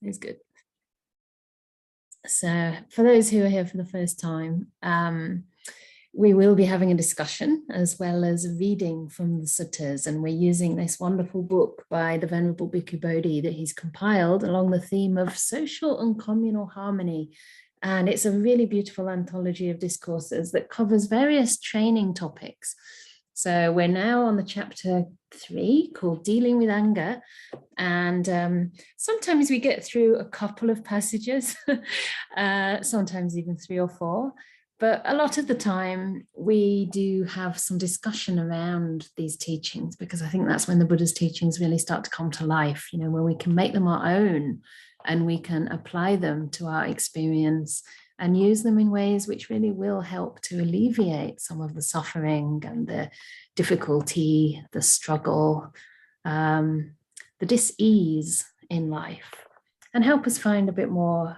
It's good. So for those who are here for the first time, we will be having a discussion as well as reading from the suttas, and we're using this wonderful book by the Venerable Bhikkhu Bodhi that he's compiled along the theme of social and communal harmony. And it's a really beautiful anthology of discourses that covers various training topics. So we're now on the chapter 3 called Dealing with Anger. And sometimes we get through a couple of passages, sometimes even 3 or 4. But a lot of the time we do have some discussion around these teachings, because I think that's when the Buddha's teachings really start to come to life, you know, where we can make them our own and we can apply them to our experience and use them in ways which really will help to alleviate some of the suffering and the difficulty, the struggle, the dis-ease in life, and help us find a bit more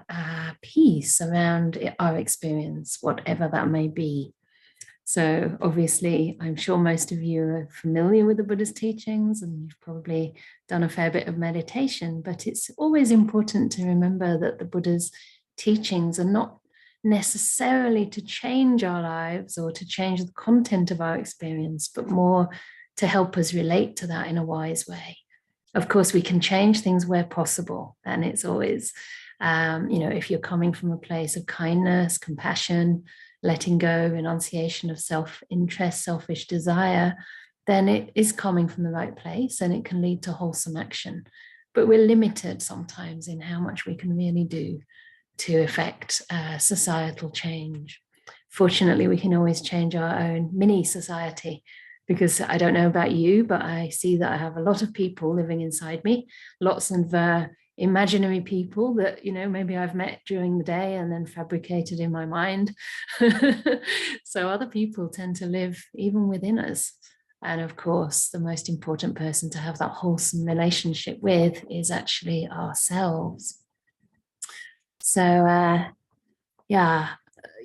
peace around our experience, whatever that may be. So obviously, I'm sure most of you are familiar with the Buddha's teachings and you've probably done a fair bit of meditation, but it's always important to remember that the Buddha's teachings are not necessarily to change our lives or to change the content of our experience, but more to help us relate to that in a wise way. Of course, we can change things where possible. And it's always, you know, if you're coming from a place of kindness, compassion, letting go, renunciation of self-interest, selfish desire, then it is coming from the right place and it can lead to wholesome action. But we're limited sometimes in how much we can really do to affect societal change. Fortunately, we can always change our own mini society, because I don't know about you, but I see that I have a lot of people living inside me, lots of imaginary people that, you know, maybe I've met during the day and then fabricated in my mind. So other people tend to live even within us. And of course, the most important person to have that wholesome relationship with is actually ourselves. So, yeah.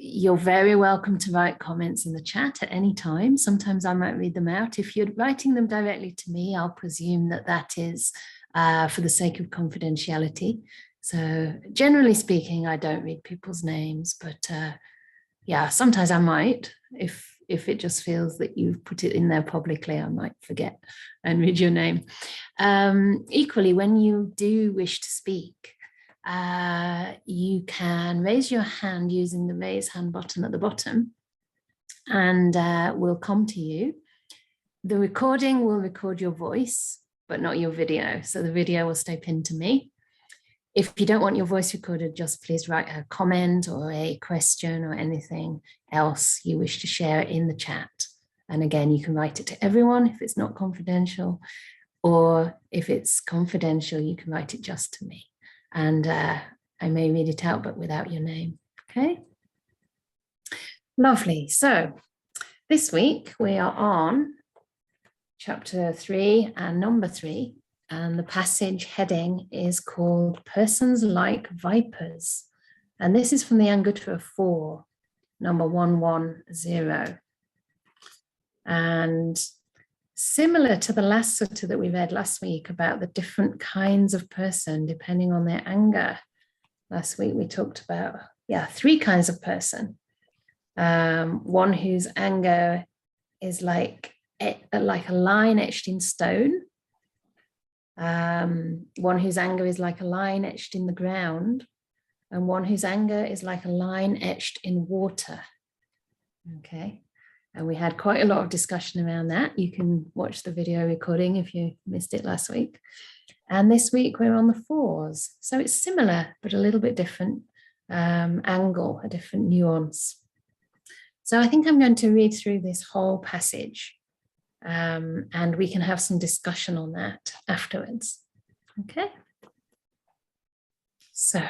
You're very welcome to write comments in the chat at any time. Sometimes I might read them out. If you're writing them directly to me, I'll presume that that is for the sake of confidentiality. So generally speaking, I don't read people's names, but yeah, sometimes I might. If it just feels that you've put it in there publicly, I might forget and read your name. Equally, when you do wish to speak, you can raise your hand using the raise hand button at the bottom, and we'll come to you. The recording will record your voice, but not your video. So the video will stay pinned to me. If you don't want your voice recorded, just please write a comment or a question or anything else you wish to share in the chat. And again, you can write it to everyone if it's not confidential, or if it's confidential, you can write it just to me. And I may read it out, but without your name, okay? Lovely. So this week we are on chapter 3 and number 3, and the passage heading is called Persons Like Vipers. And this is from the Anguttara 4, number 110. And similar to the last sutta that we read last week about the different kinds of person depending on their anger. Last week we talked about, 3 kinds of person. One whose anger is like a line etched in stone. One whose anger is like a line etched in the ground. And one whose anger is like a line etched in water. Okay. And we had quite a lot of discussion around that. You can watch the video recording if you missed it last week. And this week we're on the 4s. So it's similar, but a little bit different angle, a different nuance. So I think I'm going to read through this whole passage and we can have some discussion on that afterwards. Okay. So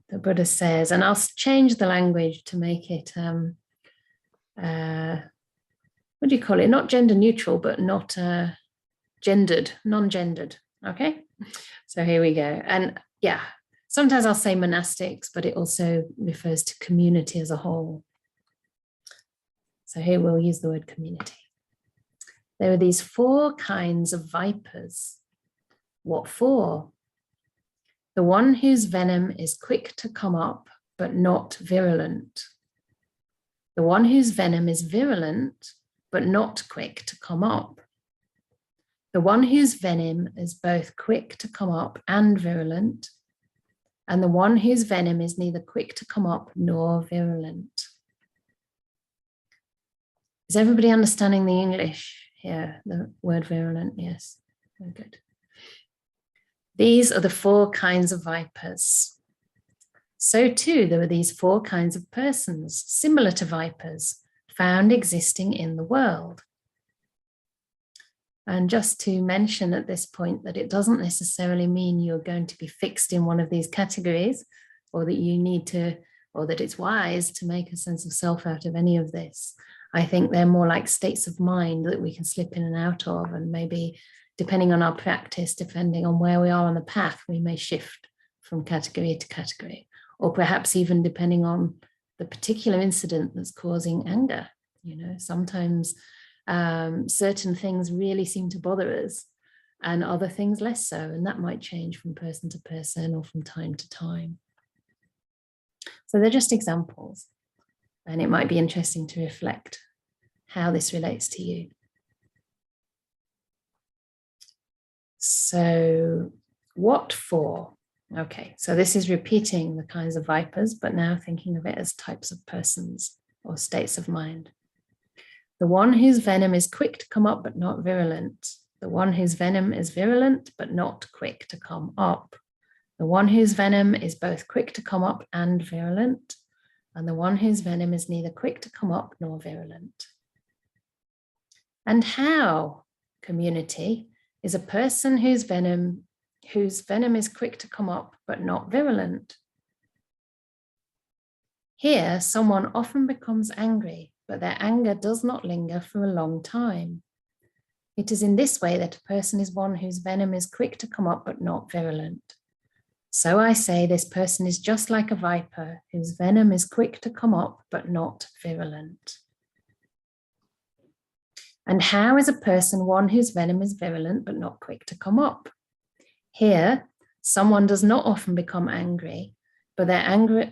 the Buddha says, and I'll change the language to make it what do you call it? Not gender neutral, but not gendered, non-gendered. Okay, so here we go. And yeah, sometimes I'll say monastics, but it also refers to community as a whole. So here we'll use the word community. There are these 4 kinds of vipers. What for? The one whose venom is quick to come up, but not virulent. The one whose venom is virulent, but not quick to come up. The one whose venom is both quick to come up and virulent, and the one whose venom is neither quick to come up nor virulent. Is everybody understanding the English here? The word virulent, yes, very good. These are the 4 kinds of vipers. So too, there are these 4 kinds of persons, similar to vipers, found existing in the world. And just to mention at this point that it doesn't necessarily mean you're going to be fixed in one of these categories, or that you need to, or that it's wise to make a sense of self out of any of this. I think they're more like states of mind that we can slip in and out of, and maybe depending on our practice, depending on where we are on the path, we may shift from category to category, or perhaps even depending on the particular incident that's causing anger. You know, sometimes certain things really seem to bother us and other things less so, and that might change from person to person or from time to time. So they're just examples, and it might be interesting to reflect how this relates to you. So what for? Okay, so this is repeating the kinds of vipers, but now thinking of it as types of persons or states of mind. The one whose venom is quick to come up but not virulent. The one whose venom is virulent but not quick to come up. The one whose venom is both quick to come up and virulent. And the one whose venom is neither quick to come up nor virulent. And how, community, is a person whose venom is quick to come up but not virulent? Here, someone often becomes angry, but their anger does not linger for a long time. It is in this way that a person is one whose venom is quick to come up but not virulent. So I say this person is just like a viper whose venom is quick to come up but not virulent. And how is a person one whose venom is virulent but not quick to come up? Here, someone does not often become angry, but their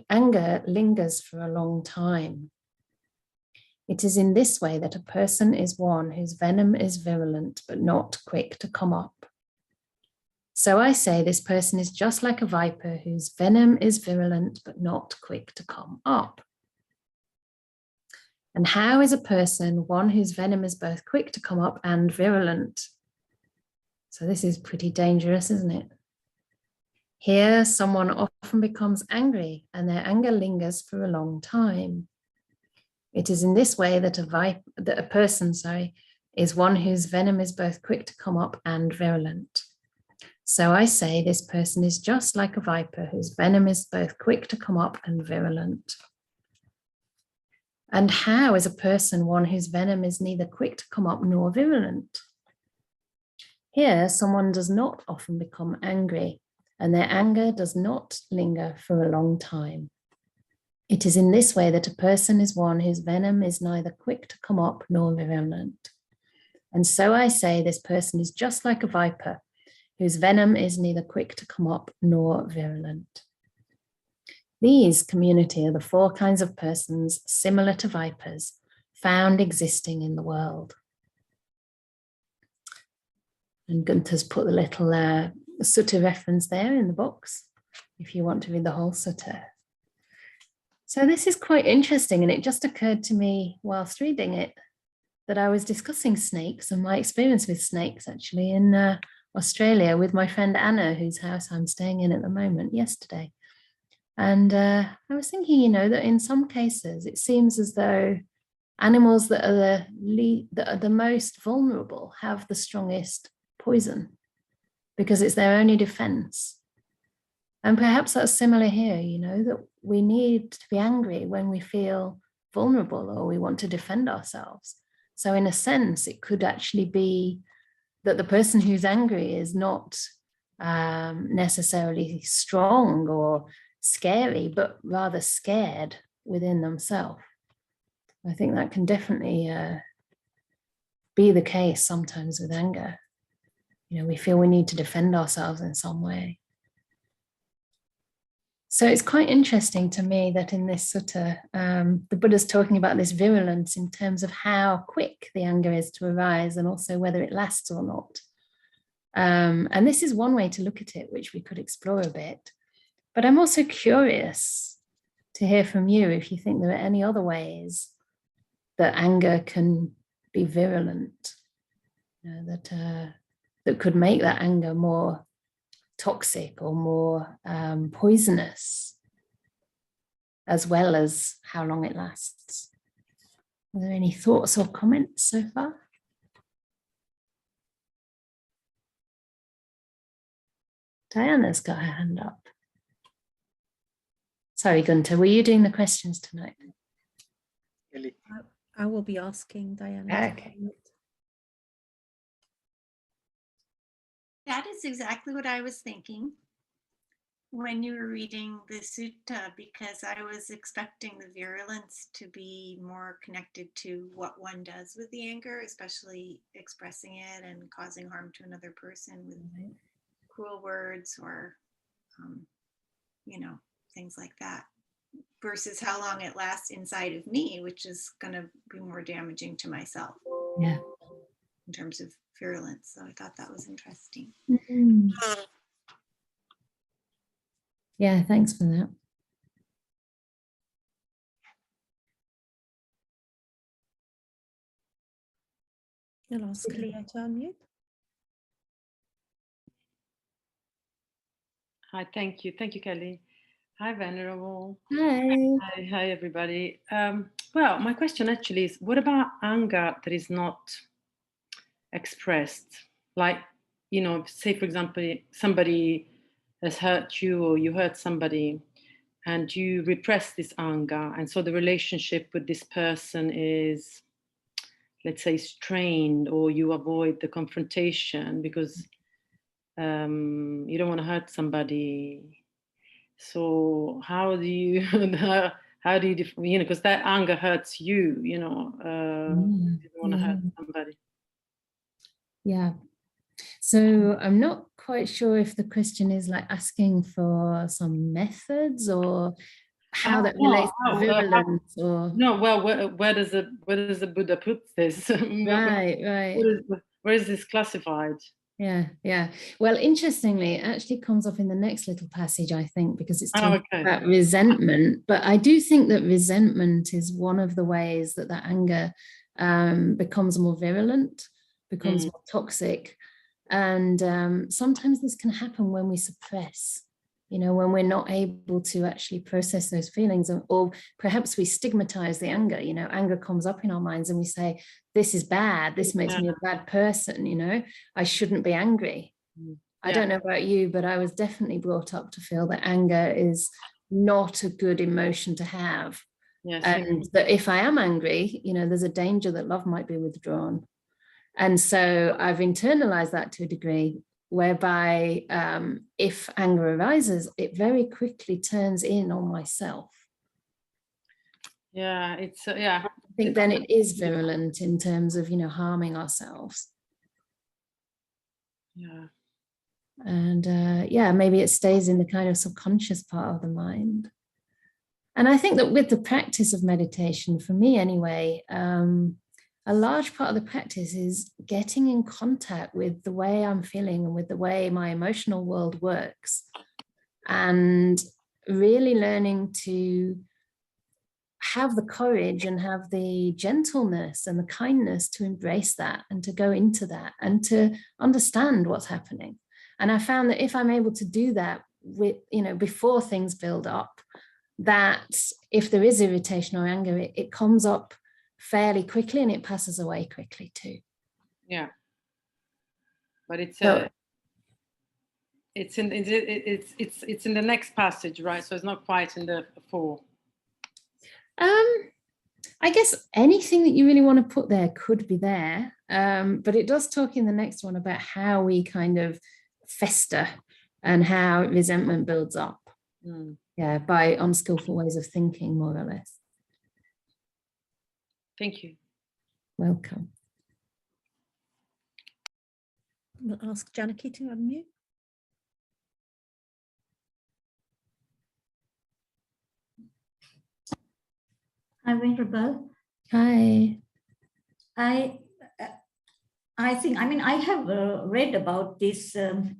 anger lingers for a long time. It is in this way that a person is one whose venom is virulent but not quick to come up. So I say this person is just like a viper whose venom is virulent but not quick to come up. And how is a person one whose venom is both quick to come up and virulent? So this is pretty dangerous, isn't it? Here, someone often becomes angry and their anger lingers for a long time. It is in this way that a person is one whose venom is both quick to come up and virulent. So I say this person is just like a viper whose venom is both quick to come up and virulent. And how is a person one whose venom is neither quick to come up nor virulent? Here, someone does not often become angry, and their anger does not linger for a long time. It is in this way that a person is one whose venom is neither quick to come up nor virulent. And so I say this person is just like a viper whose venom is neither quick to come up nor virulent. These, community, are the 4 kinds of persons similar to vipers found existing in the world. And Gunther's put the little Sutta reference there in the box, if you want to read the whole Sutta. So this is quite interesting, and it just occurred to me whilst reading it that I was discussing snakes and my experience with snakes actually in Australia with my friend Anna, whose house I'm staying in at the moment, yesterday. And I was thinking, you know, that in some cases it seems as though animals that are the most vulnerable have the strongest poison because it's their only defense. And perhaps that's similar here, you know, that we need to be angry when we feel vulnerable or we want to defend ourselves. So in a sense, it could actually be that the person who's angry is not necessarily strong or scary, but rather scared within themselves. I think that can definitely be the case sometimes with anger. You know, we feel we need to defend ourselves in some way. So it's quite interesting to me that in this sutta, the Buddha's talking about this virulence in terms of how quick the anger is to arise and also whether it lasts or not. And this is one way to look at it, which we could explore a bit. But I'm also curious to hear from you if you think there are any other ways that anger can be virulent, that could make that anger more toxic or more poisonous, as well as how long it lasts. Are there any thoughts or comments so far? Diana's got her hand up. Sorry, Gunter, were you doing the questions tonight? Really? I will be asking Diana. Okay. That is exactly what I was thinking when you were reading the sutta, because I was expecting the virulence to be more connected to what one does with the anger, especially expressing it and causing harm to another person with cruel words or, things like that, versus how long it lasts inside of me, which is going to be more damaging to myself. Yeah. In terms of virulence. So I thought that was interesting. Mm-hmm. Yeah, thanks for that. I'll ask Cleo to unmute. Hi, thank you. Thank you, Kelly. Hi, Venerable. Hi. Hi, everybody. Well, my question actually is, what about anger that is not expressed? Like, say, for example, somebody has hurt you or you hurt somebody and you repress this anger. And so the relationship with this person is, let's say, strained, or you avoid the confrontation because you don't want to hurt somebody. So how do you, because that anger hurts you, you don't want to hurt somebody. Yeah. So I'm not quite sure if the question is like asking for some methods or how that relates to virulence or no. Well, where does the Buddha put this? right. Where is this classified? Yeah. Well, interestingly, it actually comes up in the next little passage, I think, because it's talking about resentment. But I do think that resentment is one of the ways that anger becomes more virulent, becomes more toxic. And sometimes this can happen when we suppress, when we're not able to actually process those feelings, or perhaps we stigmatize the anger. Anger comes up in our minds and we say, this is bad, this makes me a bad person, I shouldn't be angry. I don't know about you, but I was definitely brought up to feel that anger is not a good emotion to have. And that if I am angry, there's a danger that love might be withdrawn. And so I've internalized that to a degree whereby if anger arises, it very quickly turns in on myself. Yeah, it's I think then it is virulent in terms of, harming ourselves. Yeah. And maybe it stays in the kind of subconscious part of the mind. And I think that with the practice of meditation, for me anyway, a large part of the practice is getting in contact with the way I'm feeling and with the way my emotional world works, and really learning to have the courage and have the gentleness and the kindness to embrace that and to go into that and to understand what's happening. And I found that if I'm able to do that with, before things build up, that if there is irritation or anger, it comes up fairly quickly and it passes away quickly too. Yeah, but it's in the next passage, right? So it's not quite in the 4. I guess anything that you really want to put there could be there, but it does talk in the next one about how we kind of fester and how resentment builds up. By unskillful ways of thinking, more or less. Thank you. Welcome. I'll ask Janaki to unmute. Hi, Venerable. Hi. I think, I mean, I have read about this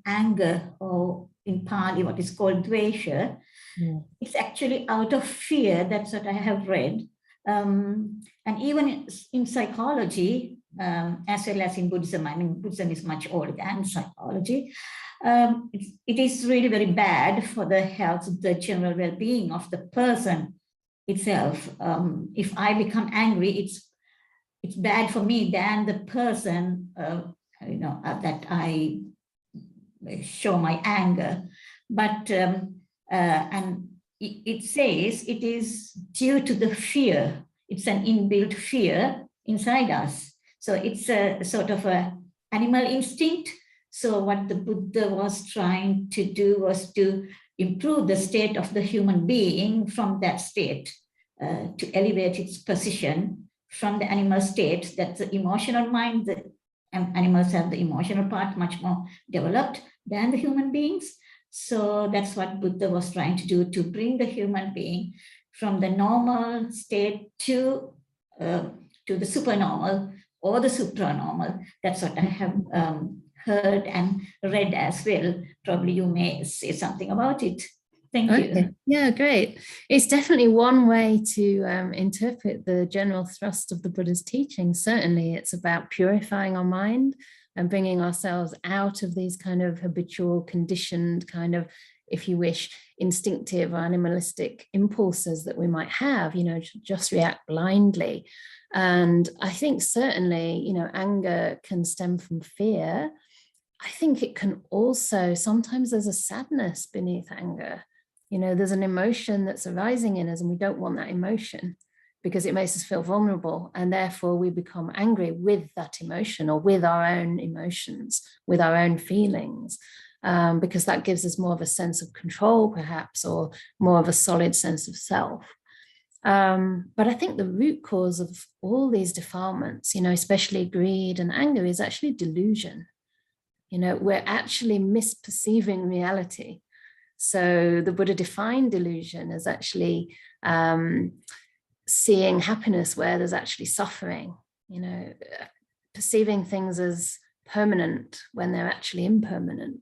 anger, or in Pali, what is called dvesha. Yeah. It's actually out of fear. That's what I have read. And even in psychology, as well as in Buddhism, I mean, Buddhism is much older than psychology. It is really very bad for the health, the general well-being of the person itself. If I become angry, it's bad for me than the person, that I show my anger. But and it says it is due to the fear. It's an inbuilt fear inside us. So it's a sort of a animal instinct. So what the Buddha was trying to do was to improve the state of the human being from that state, to elevate its position from the animal state. That's the emotional mind. The animals have the emotional part much more developed than the human beings. So that's what Buddha was trying to do, to bring the human being from the normal state to the supernormal or the supranormal. That's what I have heard and read as well. Probably you may say something about it. Thank you. Yeah, great. It's definitely one way to interpret the general thrust of the Buddha's teaching. Certainly, it's about purifying our mind and bringing ourselves out of these kind of habitual, conditioned, kind of, if you wish, instinctive or animalistic impulses that we might have, just react blindly. And I think certainly, anger can stem from fear. I think it can also, sometimes there's a sadness beneath anger. There's an emotion that's arising in us and we don't want that emotion because it makes us feel vulnerable. And therefore we become angry with that emotion or with our own emotions, with our own feelings, because that gives us more of a sense of control perhaps, or more of a solid sense of self. But I think the root cause of all these defilements, especially greed and anger, is actually delusion. We're actually misperceiving reality. So the Buddha defined delusion as actually seeing happiness where there's actually suffering, perceiving things as permanent when they're actually impermanent,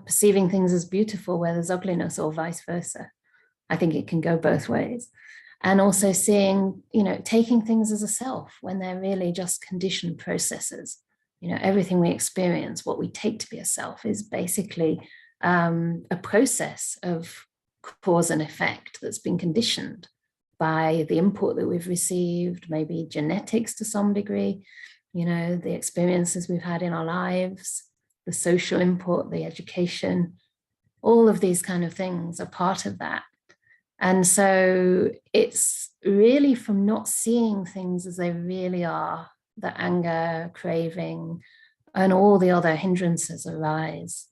perceiving things as beautiful where there's ugliness, or vice versa. I think it can go both ways. And also seeing, taking things as a self when they're really just conditioned processes. Everything we experience, what we take to be a self, is basically a process of cause and effect that's been conditioned by the input that we've received, maybe genetics to some degree, the experiences we've had in our lives, the social input, the education, all of these kind of things are part of that. And so it's really from not seeing things as they really are that anger, craving, and all the other hindrances arise.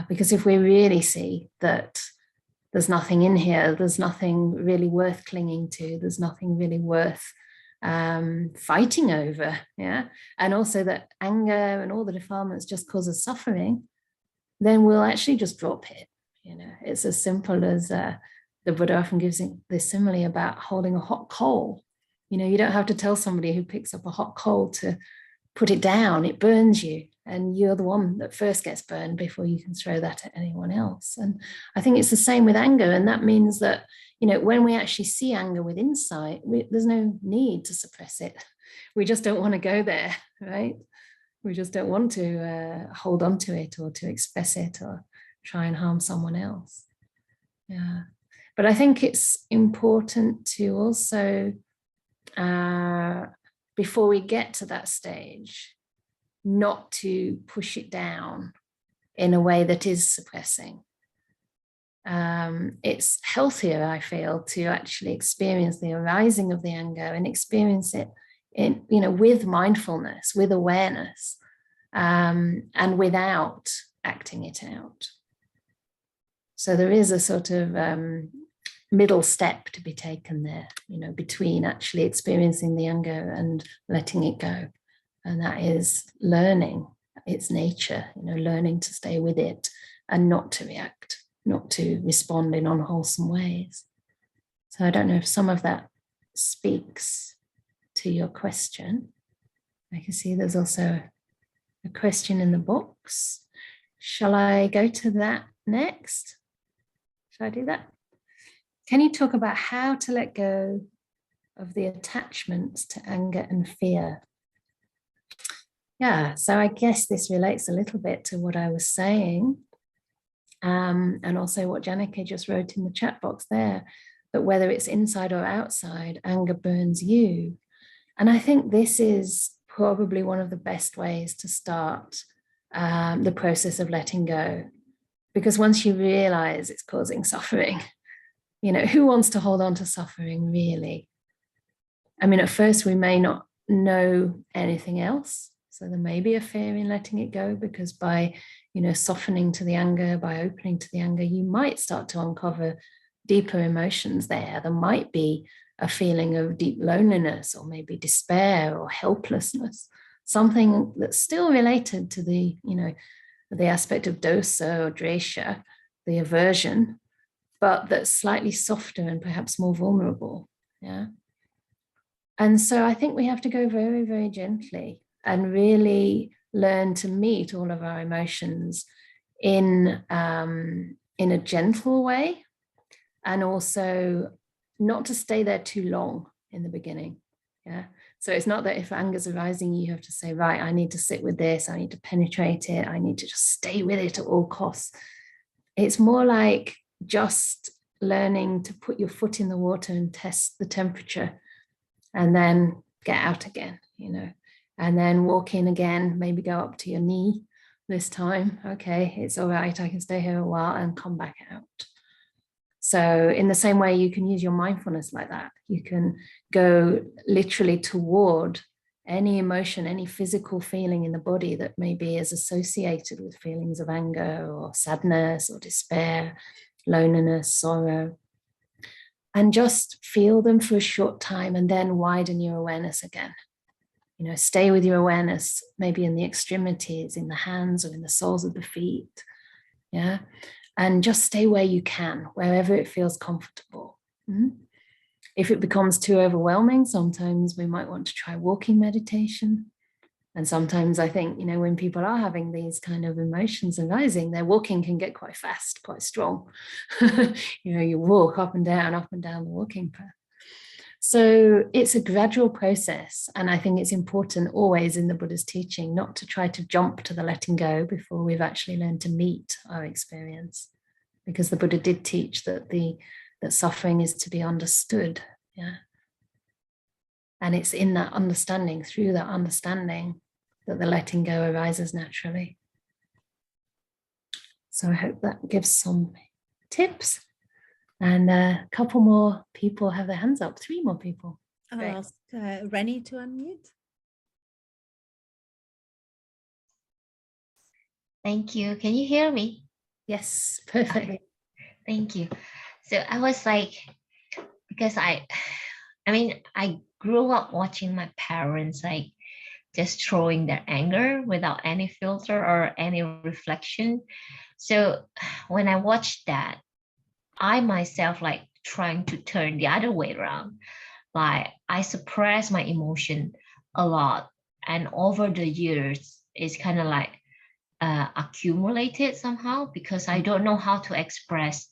Because if we really see that there's nothing in here, there's nothing really worth clinging to, there's nothing really worth fighting over, and also that anger and all the defilements just cause us suffering, then we'll actually just drop it. It's as simple as the Buddha often gives this simile about holding a hot coal. You don't have to tell somebody who picks up a hot coal to put it down. It burns you, and you're the one that first gets burned before you can throw that at anyone else. And I think it's the same with anger. And that means that, when we actually see anger with insight, there's no need to suppress it. We just don't want to go there, right? We just don't want to hold on to it or to express it or try and harm someone else. But I think it's important to also, before we get to that stage, not to push it down in a way that is suppressing. It's healthier, I feel, to actually experience the arising of the anger and experience it in, with mindfulness, with awareness, and without acting it out. So there is a sort of middle step to be taken there, between actually experiencing the anger and letting it go. And that is learning its nature, learning to stay with it and not to react, not to respond in unwholesome ways. So I don't know if some of that speaks to your question. I can see there's also a question in the box. Shall I go to that next? Shall I do that? Can you talk about how to let go of the attachments to anger and fear? Yeah, so I guess this relates a little bit to what I was saying, and also what Janike just wrote in the chat box there, that whether it's inside or outside, anger burns you. And I think this is probably one of the best ways to start the process of letting go. Because once you realize it's causing suffering, you know, who wants to hold on to suffering really? I mean, at first we may not know anything else. So there may be a fear in letting it go, because by, you know, softening to the anger, by opening to the anger, you might start to uncover deeper emotions there. There might be a feeling of deep loneliness, or maybe despair or helplessness, something that's still related to the, you know, the aspect of dosa or dresha, the aversion, but that's slightly softer and perhaps more vulnerable. Yeah. And so I think we have to go very, very gently and really learn to meet all of our emotions in a gentle way, and also not to stay there too long in the beginning. Yeah. So it's not that if anger's arising, you have to say, right, I need to sit with this, I need to penetrate it, I need to just stay with it at all costs. It's more like just learning to put your foot in the water and test the temperature, and then get out again, you know, and then walk in again, maybe go up to your knee this time. Okay, it's all right, I can stay here a while, and come back out. So in the same way, you can use your mindfulness like that. You can go literally toward any emotion, any physical feeling in the body that maybe is associated with feelings of anger or sadness or despair, loneliness, sorrow, and just feel them for a short time, and then widen your awareness again. You know, stay with your awareness, maybe in the extremities, in the hands or in the soles of the feet. Yeah. And just stay where you can, wherever it feels comfortable. If it becomes too overwhelming, sometimes we might want to try walking meditation. And sometimes I think, you know, when people are having these kind of emotions arising, their walking can get quite fast, quite strong. You know, you walk up and down the walking path. So it's a gradual process. And I think it's important always in the Buddha's teaching not to try to jump to the letting go before we've actually learned to meet our experience. Because the Buddha did teach that that suffering is to be understood. Yeah. And it's in that understanding, through that understanding, that the letting go arises naturally. So I hope that gives some tips. And a couple more people have their hands up, 3 more people. I'll Great. ask Rennie to unmute. Thank you. Can you hear me? Yes, perfect. Okay. Thank you. So I was like, because I grew up watching my parents like just throwing their anger without any filter or any reflection. So when I watched that, I myself like trying to turn the other way around. Like I suppress my emotion a lot. And over the years, it's kind of like accumulated somehow, because I don't know how to express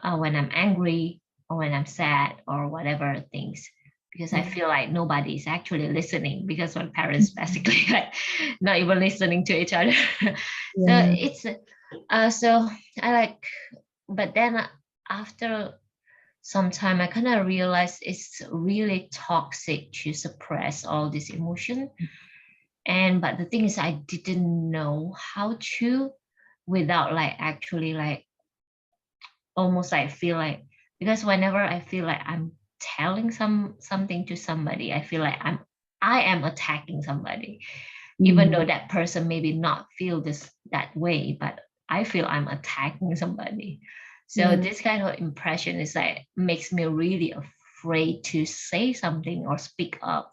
when I'm angry or when I'm sad or whatever things, because I feel like nobody is actually listening, because my parents basically like not even listening to each other. So it's so I like, but then after some time I kind of realized it's really toxic to suppress all this emotion. And but the thing is, I didn't know how to without like actually like almost like feel like, because whenever I feel like I'm telling something to somebody, I feel like I am attacking somebody, even though that person maybe not feel that way, but I feel I'm attacking somebody. So this kind of impression is like makes me really afraid to say something or speak up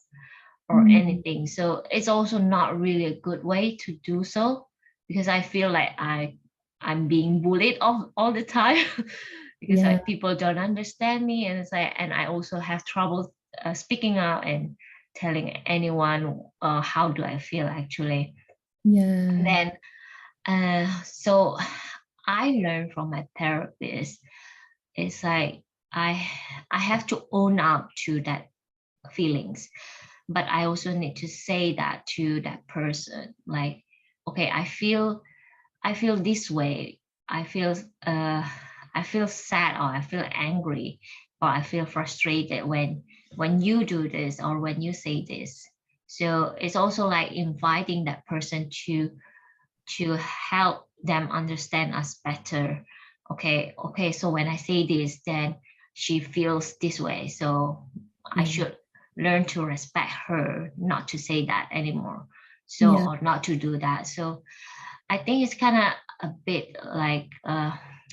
or anything. So it's also not really a good way to do so, because I feel like I'm being bullied all the time because like people don't understand me, and it's like, and I also have trouble speaking out and telling anyone how do I feel actually. Yeah. Then so I learned from my therapist, it's like I have to own up to that feelings, but I also need to say that to that person, like, okay, I feel this way. I feel sad, or I feel angry, or I feel frustrated when you do this or when you say this. So it's also like inviting that person to help them understand us better. Okay, so when I say this, then she feels this way, so I should learn to respect her, not to say that anymore, so or not to do that. So I think it's kind of a bit like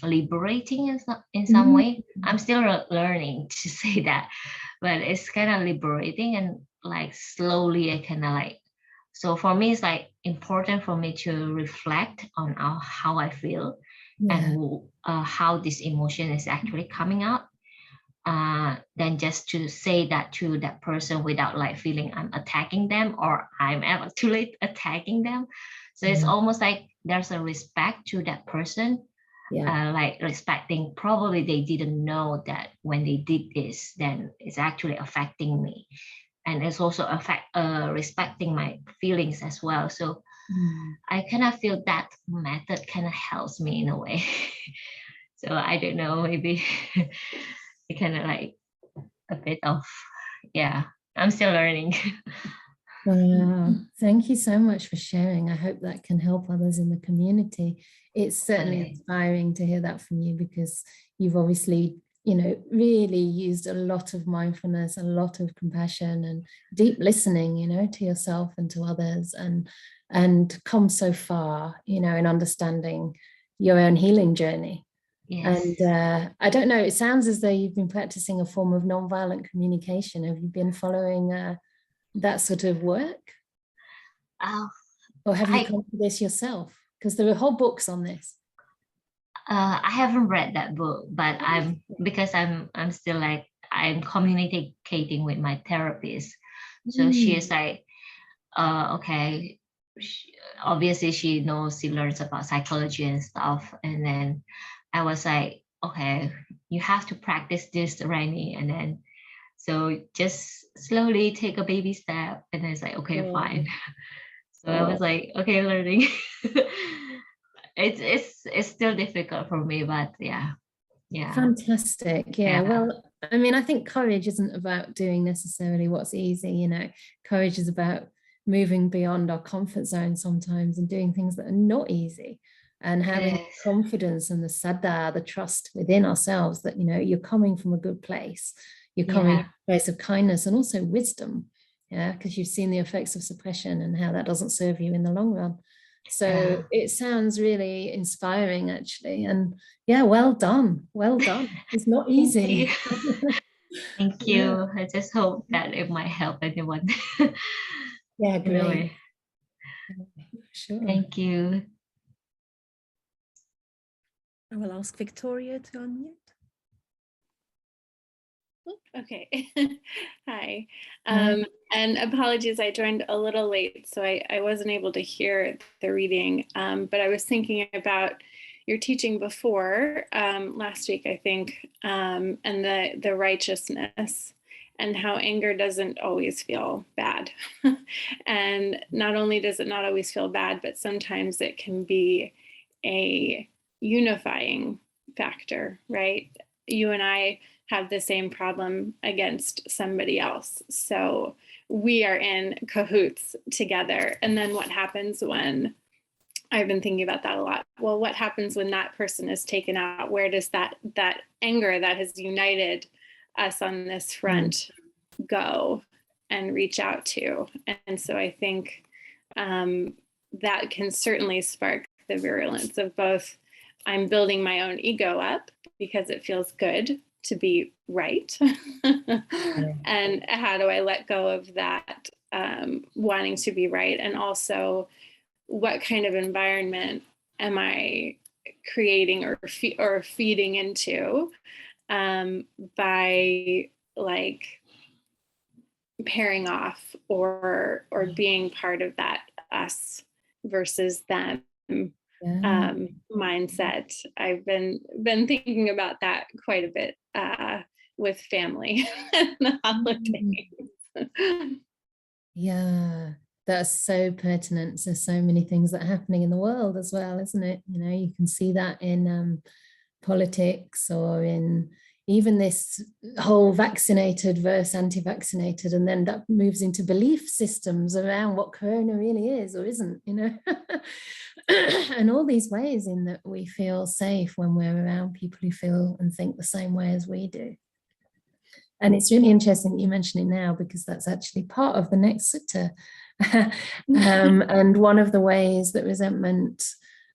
liberating in some way. I'm still learning to say that, but it's kind of liberating, and like slowly I kind of like, so for me it's like important for me to reflect on how I feel and how this emotion is actually coming out, than just to say that to that person without like feeling I'm attacking them or I'm actually attacking them. So it's almost like there's a respect to that person, like respecting, probably they didn't know that when they did this, then it's actually affecting me. And it's also respecting my feelings as well. So I kind of feel that method kind of helps me in a way. So I don't know, maybe it kind of like a bit of, I'm still learning. Wow, thank you so much for sharing. I hope that can help others in the community. It's certainly inspiring to hear that from you, because you've obviously, really used a lot of mindfulness, a lot of compassion and deep listening, to yourself and to others, and come so far, in understanding your own healing journey. Yes. And I don't know, it sounds as though you've been practicing a form of nonviolent communication. Have you been following that sort of work? Or have you come to this yourself? Because there are whole books on this. I haven't read that book, but because I'm still like, I'm communicating with my therapist. So she is like, okay, obviously she knows, she learns about psychology and stuff. And then I was like, okay, you have to practice this, Rainy. And then, so just slowly take a baby step. And then it's like, okay, fine. So I was like, okay, learning. It's still difficult for me, but yeah. Fantastic. Well, I mean, I think courage isn't about doing necessarily what's easy. Courage is about moving beyond our comfort zone sometimes and doing things that are not easy, and having confidence and the saddha, the trust within ourselves that you're coming from a good place. You're coming from a place of kindness and also wisdom, because you've seen the effects of suppression and how that doesn't serve you in the long run. So it sounds really inspiring, actually. And well done. It's not easy. Thank you. I just hope that it might help anyone. Great. Anyway. Sure. Thank you. I will ask Victoria to unmute. Okay. Hi. And apologies, I joined a little late, so I wasn't able to hear the reading, but I was thinking about your teaching before, last week, I think, and the righteousness and how anger doesn't always feel bad. And not only does it not always feel bad, but sometimes it can be a unifying factor, right? You and I have the same problem against somebody else. So we are in cahoots together. And then what happens when, I've been thinking about that a lot. Well, what happens when that person is taken out? Where does that anger that has united us on this front go and reach out to? And so I think that can certainly spark the virulence of both, I'm building my own ego up because it feels good to be right. And how do I let go of that wanting to be right? And also, what kind of environment am I creating or feeding into by like pairing off or being part of that us versus them mindset. I've been thinking about that quite a bit with family and the holidays. Yeah, that's so pertinent. There's so many things that are happening in the world as well, isn't it? You know, you can see that in politics, or in even this whole vaccinated versus anti-vaccinated, and then that moves into belief systems around what corona really is or isn't, you know. And all these ways in that we feel safe when we're around people who feel and think the same way as we do. And it's really interesting that you mention it now, because that's actually part of the next sutta. And one of the ways that resentment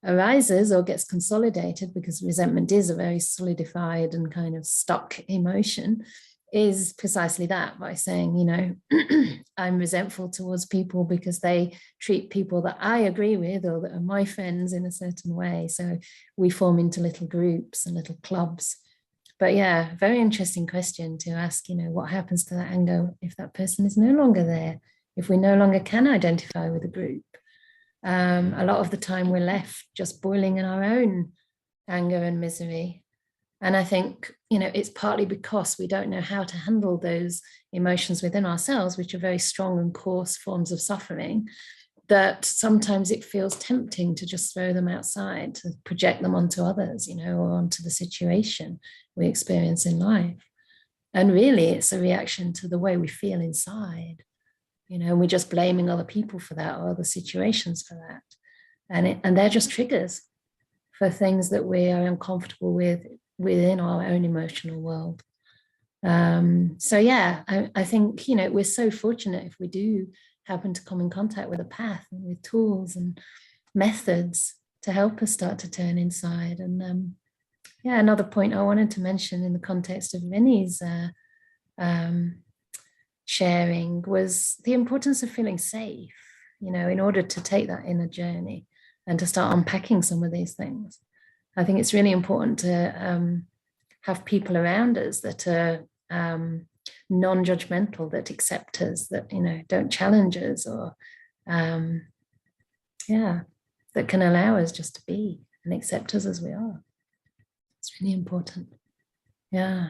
arises or gets consolidated, because resentment is a very solidified and kind of stuck emotion, is precisely that, by saying, you know, I'm resentful towards people because they treat people that I agree with or that are my friends in a certain way. So we form into little groups and little clubs. But yeah, very interesting question to ask, you know, what happens to that anger if that person is no longer there, if we no longer can identify with a group? A lot of the time we're left just boiling in our own anger and misery. And I think, you know, it's partly because we don't know how to handle those emotions within ourselves, which are very strong and coarse forms of suffering, that sometimes it feels tempting to just throw them outside, to project them onto others, you know, or onto the situation we experience in life. And really, it's a reaction to the way we feel inside, you know, and we're just blaming other people for that or other situations for that. And they're just triggers for things that we are uncomfortable with within our own emotional world. So yeah, I think, you know, we're so fortunate if we do happen to come in contact with a path and with tools and methods to help us start to turn inside. And yeah, another point I wanted to mention in the context of Vinny's sharing was the importance of feeling safe, you know, in order to take that inner journey and to start unpacking some of these things. I think it's really important to have people around us that are non-judgmental, that accept us, that, you know, don't challenge us, or yeah, that can allow us just to be and accept us as we are. It's really important. Yeah.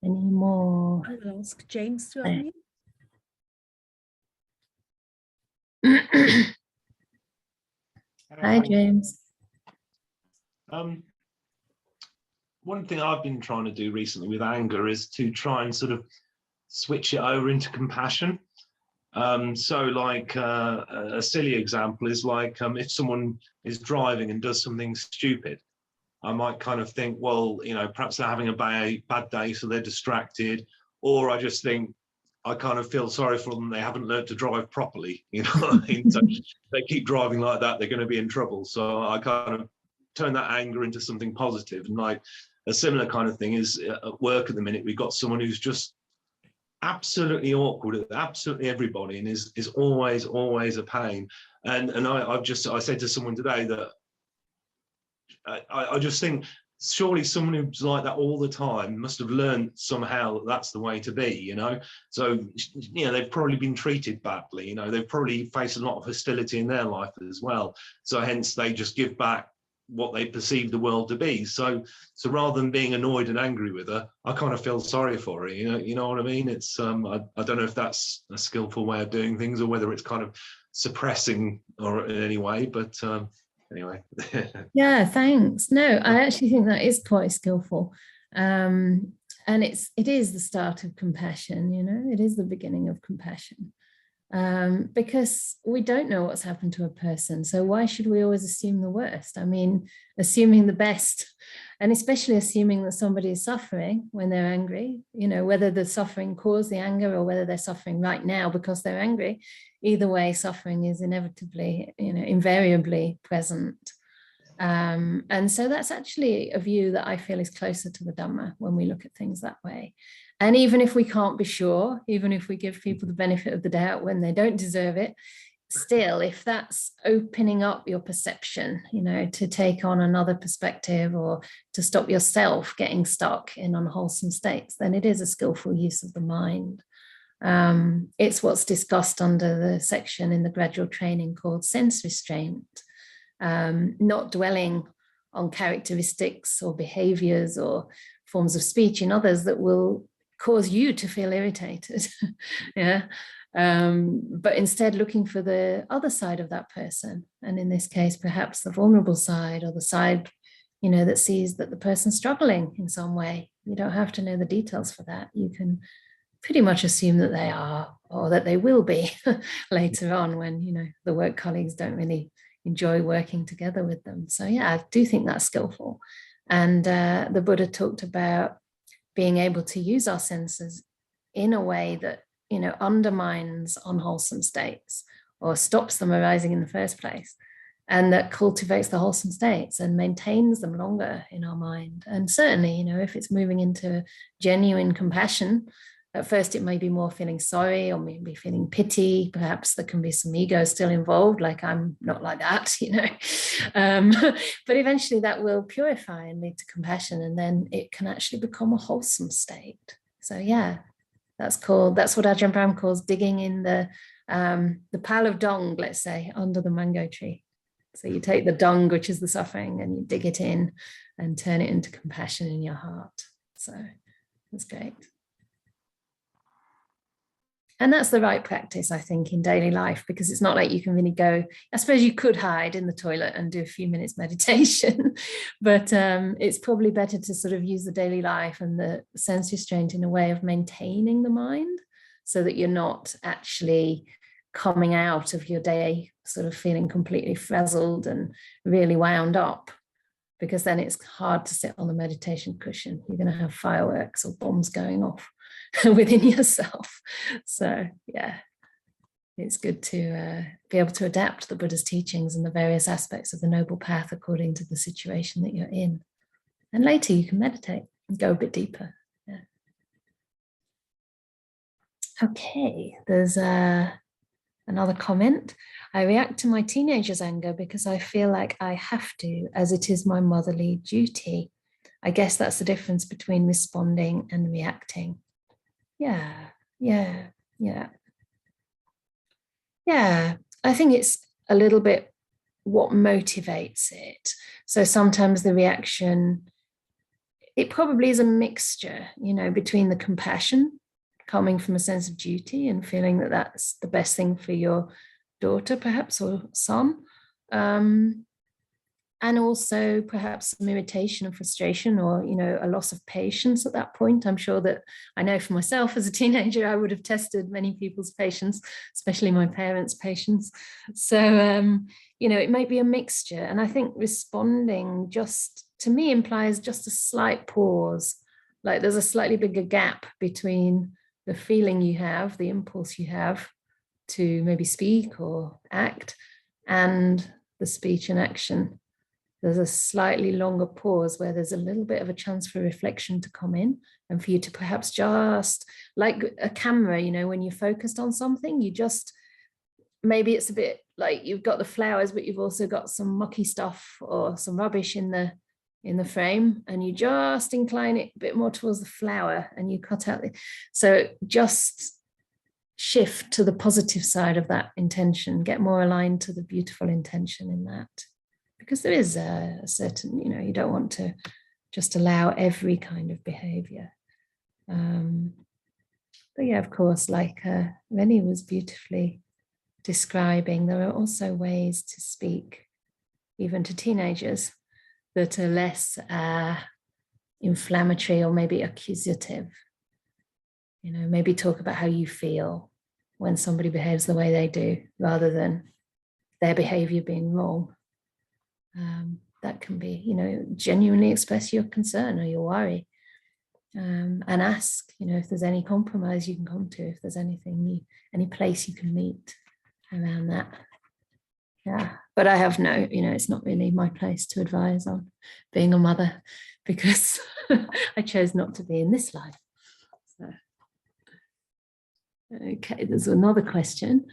Any more? I will ask James to unmute. Hi, James. One thing I've been trying to do recently with anger is to try and sort of switch it over into compassion. So like a silly example is like if someone is driving and does something stupid, I might kind of think, well, you know, perhaps they're having a bad day, so they're distracted, or I just think, I kind of feel sorry for them. They haven't learned to drive properly, you know what I mean? So they keep driving like that, they're going to be in trouble. So I kind of turn that anger into something positive. And like a similar kind of thing is at work at the minute, we've got someone who's just absolutely awkward with absolutely everybody and is always a pain. And I said to someone today that I just think surely someone who's like that all the time must have learned somehow that that's the way to be, you know. So, you know, they've probably been treated badly, you know, they've probably faced a lot of hostility in their life as well. So hence they just give back what they perceive the world to be. So rather than being annoyed and angry with her, I kind of feel sorry for her, you know what I mean? It's I don't know if that's a skillful way of doing things or whether it's kind of suppressing or in any way, but anyway. Yeah, thanks. No, I actually think that is quite skillful. And it is the start of compassion, you know, it is the beginning of compassion. Because we don't know what's happened to a person. So why should we always assume the worst? I mean, assuming the best, and especially assuming that somebody is suffering when they're angry, you know, whether the suffering caused the anger or whether they're suffering right now because they're angry, either way, suffering is inevitably, you know, invariably present. And so that's actually a view that I feel is closer to the Dhamma when we look at things that way. And even if we can't be sure, even if we give people the benefit of the doubt when they don't deserve it, still, if that's opening up your perception, you know, to take on another perspective or to stop yourself getting stuck in unwholesome states, then it is a skillful use of the mind. It's what's discussed under the section in the gradual training called sense restraint, not dwelling on characteristics or behaviors or forms of speech in others that will cause you to feel irritated. Yeah. But instead looking for the other side of that person. And in this case, perhaps the vulnerable side, or the side, you know, that sees that the person's struggling in some way. You don't have to know the details for that. You can pretty much assume that they are, or that they will be later on when, you know, the work colleagues don't really enjoy working together with them. So yeah, I do think that's skillful. And the Buddha talked about being able to use our senses in a way that, you know, undermines unwholesome states or stops them arising in the first place, and that cultivates the wholesome states and maintains them longer in our mind. And certainly, you know, if it's moving into genuine compassion, at first it may be more feeling sorry or maybe feeling pity. Perhaps there can be some ego still involved, like I'm not like that, you know. But eventually that will purify and lead to compassion, and then it can actually become a wholesome state. So yeah, that's what Ajahn Brahm calls digging in the pile of dung, let's say, under the mango tree. So you take the dung, which is the suffering, and you dig it in and turn it into compassion in your heart. So that's great. And that's the right practice, I think, in daily life, because it's not like you can really go, I suppose you could hide in the toilet and do a few minutes meditation, but it's probably better to sort of use the daily life and the sense restraint in a way of maintaining the mind, so that you're not actually coming out of your day sort of feeling completely frazzled and really wound up, because then it's hard to sit on the meditation cushion. You're going to have fireworks or bombs going off within yourself. So yeah, it's good to be able to adapt the Buddha's teachings and the various aspects of the Noble Path according to the situation that you're in. And later you can meditate and go a bit deeper. Yeah. Okay, there's another comment. I react to my teenager's anger because I feel like I have to, as it is my motherly duty. I guess that's the difference between responding and reacting. Yeah. I think it's a little bit what motivates it. So sometimes the reaction, it probably is a mixture, you know, between the compassion coming from a sense of duty and feeling that that's the best thing for your daughter, perhaps, or son, and also perhaps some irritation and frustration, or, you know, a loss of patience at that point. I'm sure that I know for myself as a teenager, I would have tested many people's patience, especially my parents' patience. So, you know, it might be a mixture. And I think responding just, to me, implies just a slight pause, like there's a slightly bigger gap between the feeling you have, the impulse you have to maybe speak or act, and the speech and action. There's a slightly longer pause where there's a little bit of a chance for reflection to come in, and for you to perhaps just, like a camera, you know, when you're focused on something, you just, maybe it's a bit like you've got the flowers, but you've also got some mucky stuff or some rubbish in the frame, and you just incline it a bit more towards the flower and you cut out so just shift to the positive side of that intention, get more aligned to the beautiful intention in that, because there is a certain, you know, you don't want to just allow every kind of behavior. But yeah, of course, like Rennie was beautifully describing, there are also ways to speak, even to teenagers, that are less inflammatory or maybe accusative. You know, maybe talk about how you feel when somebody behaves the way they do, rather than their behavior being wrong. That can be, you know, genuinely express your concern or your worry, and ask, you know, if there's any compromise you can come to, if there's anything, any place you can meet around that. Yeah, but I have no, you know, it's not really my place to advise on being a mother, because I chose not to be in this life. So, okay, there's another question.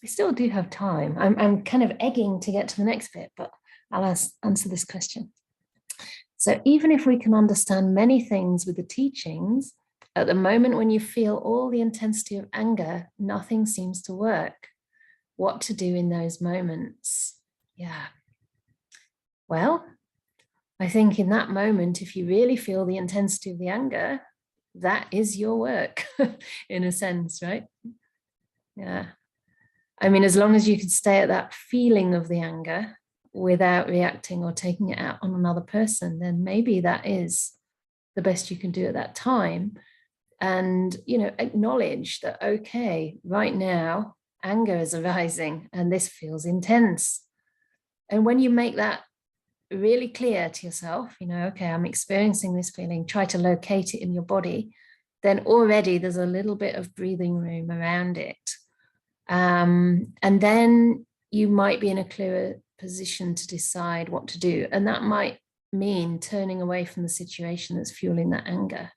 we still do have time. I'm kind of egging to get to the next bit, but I'll answer this question. So even if we can understand many things with the teachings, at the moment when you feel all the intensity of anger, nothing seems to work. What to do in those moments? Yeah. Well, I think in that moment, if you really feel the intensity of the anger, that is your work in a sense, right? Yeah. I mean, as long as you can stay at that feeling of the anger without reacting or taking it out on another person, then maybe that is the best you can do at that time. And, you know, acknowledge that, okay, right now, anger is arising and this feels intense. And when you make that really clear to yourself, you know, okay, I'm experiencing this feeling, try to locate it in your body, then already there's a little bit of breathing room around it. And then you might be in a clearer position to decide what to do. And that might mean turning away from the situation that's fueling that anger.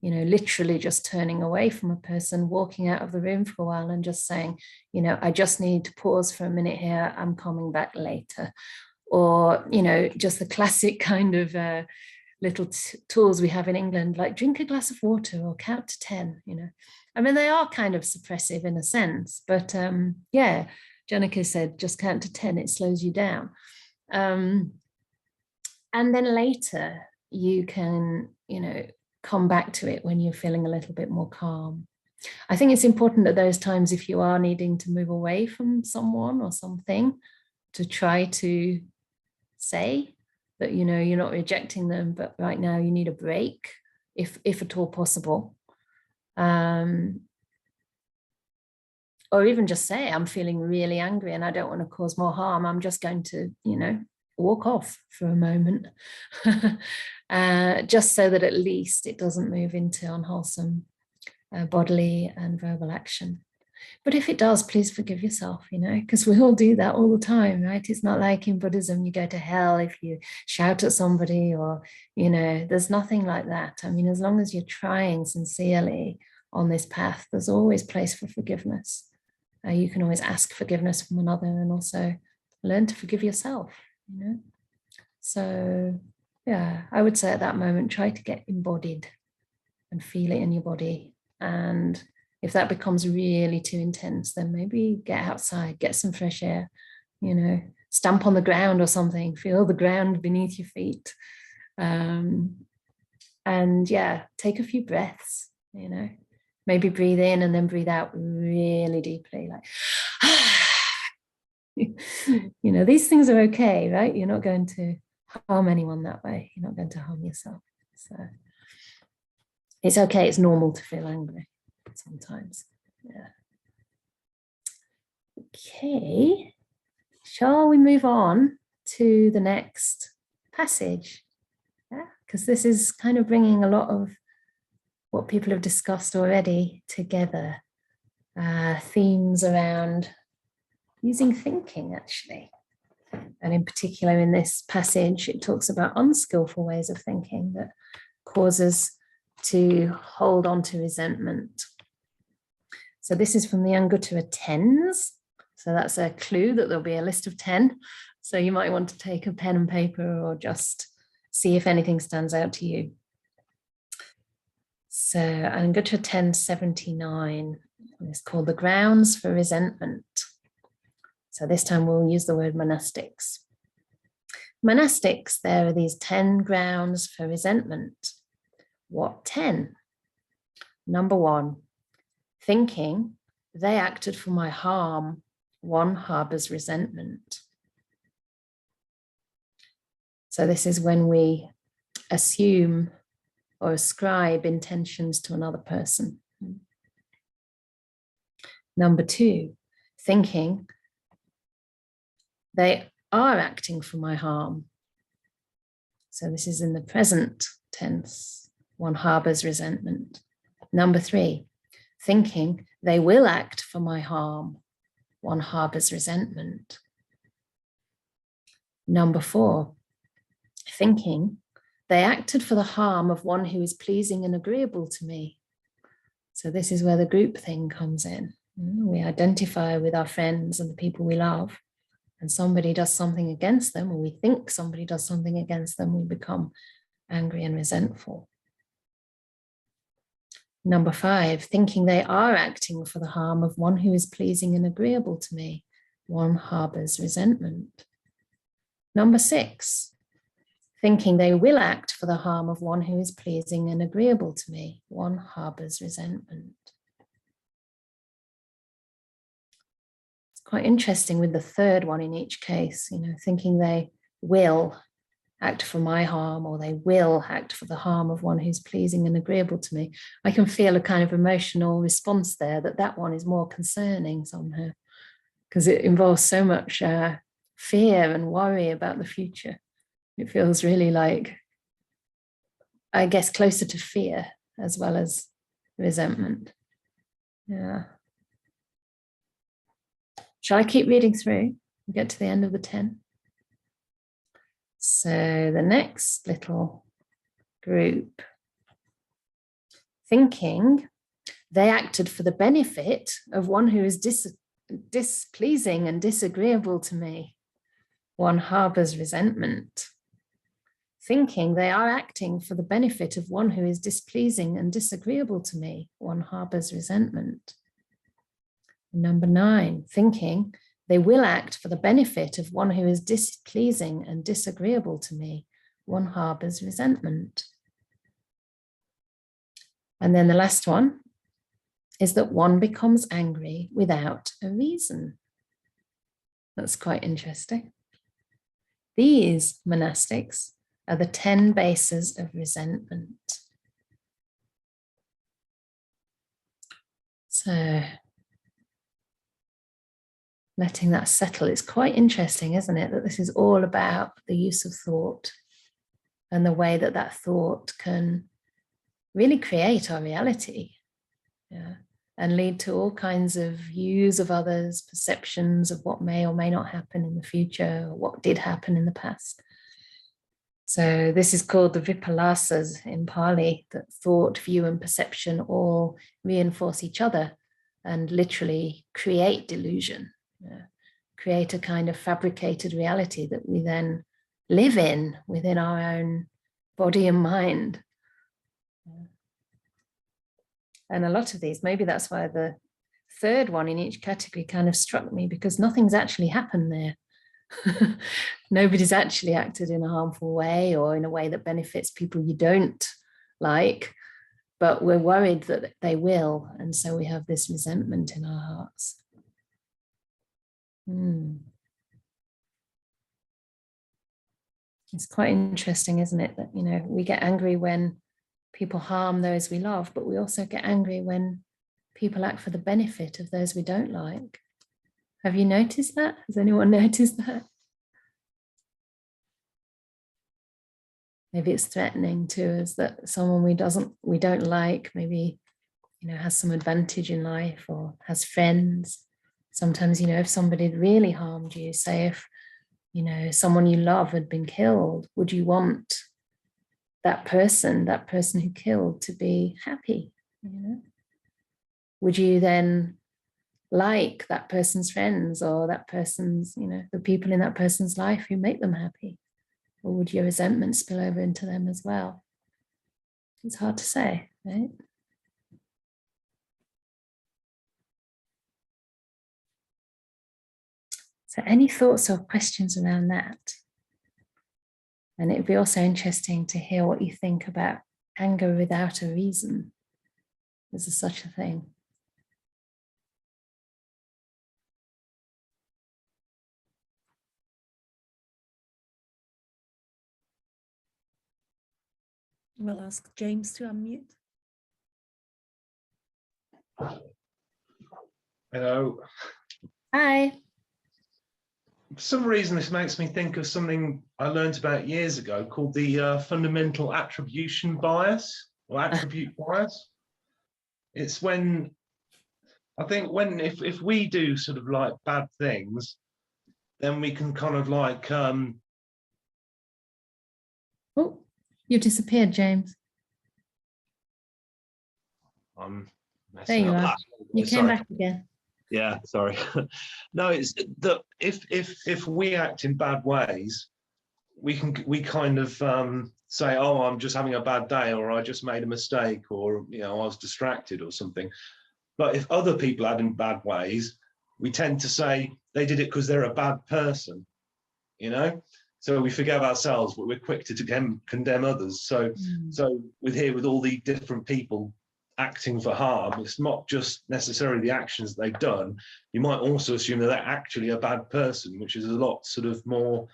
You know, literally just turning away from a person, walking out of the room for a while and just saying, you know, I just need to pause for a minute here. I'm coming back later. Or, you know, just the classic kind of little tools we have in England, like drink a glass of water or count to 10, you know. I mean, they are kind of suppressive in a sense, but yeah, Janika said, just count to 10, it slows you down. And then later you can, you know, come back to it when you're feeling a little bit more calm. I think it's important at those times, if you are needing to move away from someone or something, to try to say that, you know, you're not rejecting them, but right now you need a break, if at all possible. Or even just say, I'm feeling really angry and I don't want to cause more harm. I'm just going to, you know, walk off for a moment, just so that at least it doesn't move into unwholesome bodily and verbal action. But if it does, please forgive yourself, you know, because we all do that all the time, right? It's not like in Buddhism, you go to hell if you shout at somebody or, you know, there's nothing like that. I mean, as long as you're trying sincerely on this path, there's always place for forgiveness. You can always ask forgiveness from another and also learn to forgive yourself, you know. So, yeah, I would say at that moment, try to get embodied and feel it in your body. And if that becomes really too intense, then maybe get outside, get some fresh air, you know, stamp on the ground or something, feel the ground beneath your feet. And yeah, take a few breaths, you know, maybe breathe in and then breathe out really deeply, like, you know, these things are okay, right? You're not going to harm anyone that way. You're not going to harm yourself. So it's okay. It's normal to feel angry sometimes. Yeah. Okay. Shall we move on to the next passage? Yeah, because this is kind of bringing a lot of what people have discussed already together. Themes around using thinking, actually. And in particular, in this passage, it talks about unskillful ways of thinking that cause us to hold on to resentment. So this is from the Anguttara 10s. So that's a clue that there'll be a list of 10. So you might want to take a pen and paper or just see if anything stands out to you. So Anguttara 1079 is called the grounds for resentment. So this time we'll use the word monastics. Monastics, there are these 10 grounds for resentment. What 10? Number 1, thinking they acted for my harm, one harbors resentment. So this is when we assume or ascribe intentions to another person. Number 2, thinking they are acting for my harm. So this is in the present tense, one harbors resentment. Number 3, thinking they will act for my harm, one harbors resentment. Number 4, thinking they acted for the harm of one who is pleasing and agreeable to me. So this is where the group thing comes in. We identify with our friends and the people we love, and somebody does something against them, or we think somebody does something against them, we become angry and resentful. Number 5, thinking they are acting for the harm of one who is pleasing and agreeable to me, one harbors resentment. Number 6, thinking they will act for the harm of one who is pleasing and agreeable to me, one harbors resentment. It's quite interesting with the third one in each case, thinking they will act for my harm, or they will act for the harm of one who's pleasing and agreeable to me. I can feel a kind of emotional response there, that one is more concerning somehow, because it involves so much fear and worry about the future. It feels really like, I guess, closer to fear as well as resentment. Yeah. Shall I keep reading through? We'll get to the end of the 10. So the next little group, thinking they acted for the benefit of one who is displeasing and disagreeable to me, one harbors resentment. Thinking they are acting for the benefit of one who is displeasing and disagreeable to me, one harbors resentment. Number 9, thinking they will act for the benefit of one who is displeasing and disagreeable to me, one harbors resentment. And then the last one is that one becomes angry without a reason. That's quite interesting. These monastics are the 10 bases of resentment. So letting that settle, it's quite interesting, isn't it, that this is all about the use of thought and the way that that thought can really create our reality, and lead to all kinds of views of others, perceptions of what may or may not happen in the future, or what did happen in the past. So this is called the vipalasas in Pali, that thought, view, and perception all reinforce each other and literally create delusion, create a kind of fabricated reality that we then live in within our own body and mind. And a lot of these, maybe that's why the third one in each category kind of struck me, because nothing's actually happened there. Nobody's actually acted in a harmful way or in a way that benefits people you don't like, but we're worried that they will. And so we have this resentment in our hearts. It's quite interesting, isn't it, that, we get angry when people harm those we love, but we also get angry when people act for the benefit of those we don't like. Have you noticed that? Has anyone noticed that? Maybe it's threatening to us that someone we don't like, maybe, has some advantage in life or has friends. Sometimes, if somebody had really harmed you, say if, someone you love had been killed, would you want that person who killed, to be happy? Would you then like that person's friends or that person's, the people in that person's life who make them happy? Or would your resentment spill over into them as well? It's hard to say, right? So any thoughts or questions around that? And it'd be also interesting to hear what you think about anger without a reason. Is there such a thing? We'll ask James to unmute. Hello. Hi. For some reason, this makes me think of something I learned about years ago called the fundamental attribution bias, or attribute bias. It's when, I think if we do sort of like bad things, then we can kind of like Oh, you disappeared, James. I'm There messing you up are. that. You came back again. Yeah, sorry. No, it's that if we act in bad ways, we kind of say, oh, I'm just having a bad day, or I just made a mistake, or I was distracted or something. But if other people act in bad ways, we tend to say they did it because they're a bad person, So we forgive ourselves, but we're quick to condemn others. So with all the different people acting for harm, it's not just necessarily the actions they've done. You might also assume that they're actually a bad person, which is a lot sort of more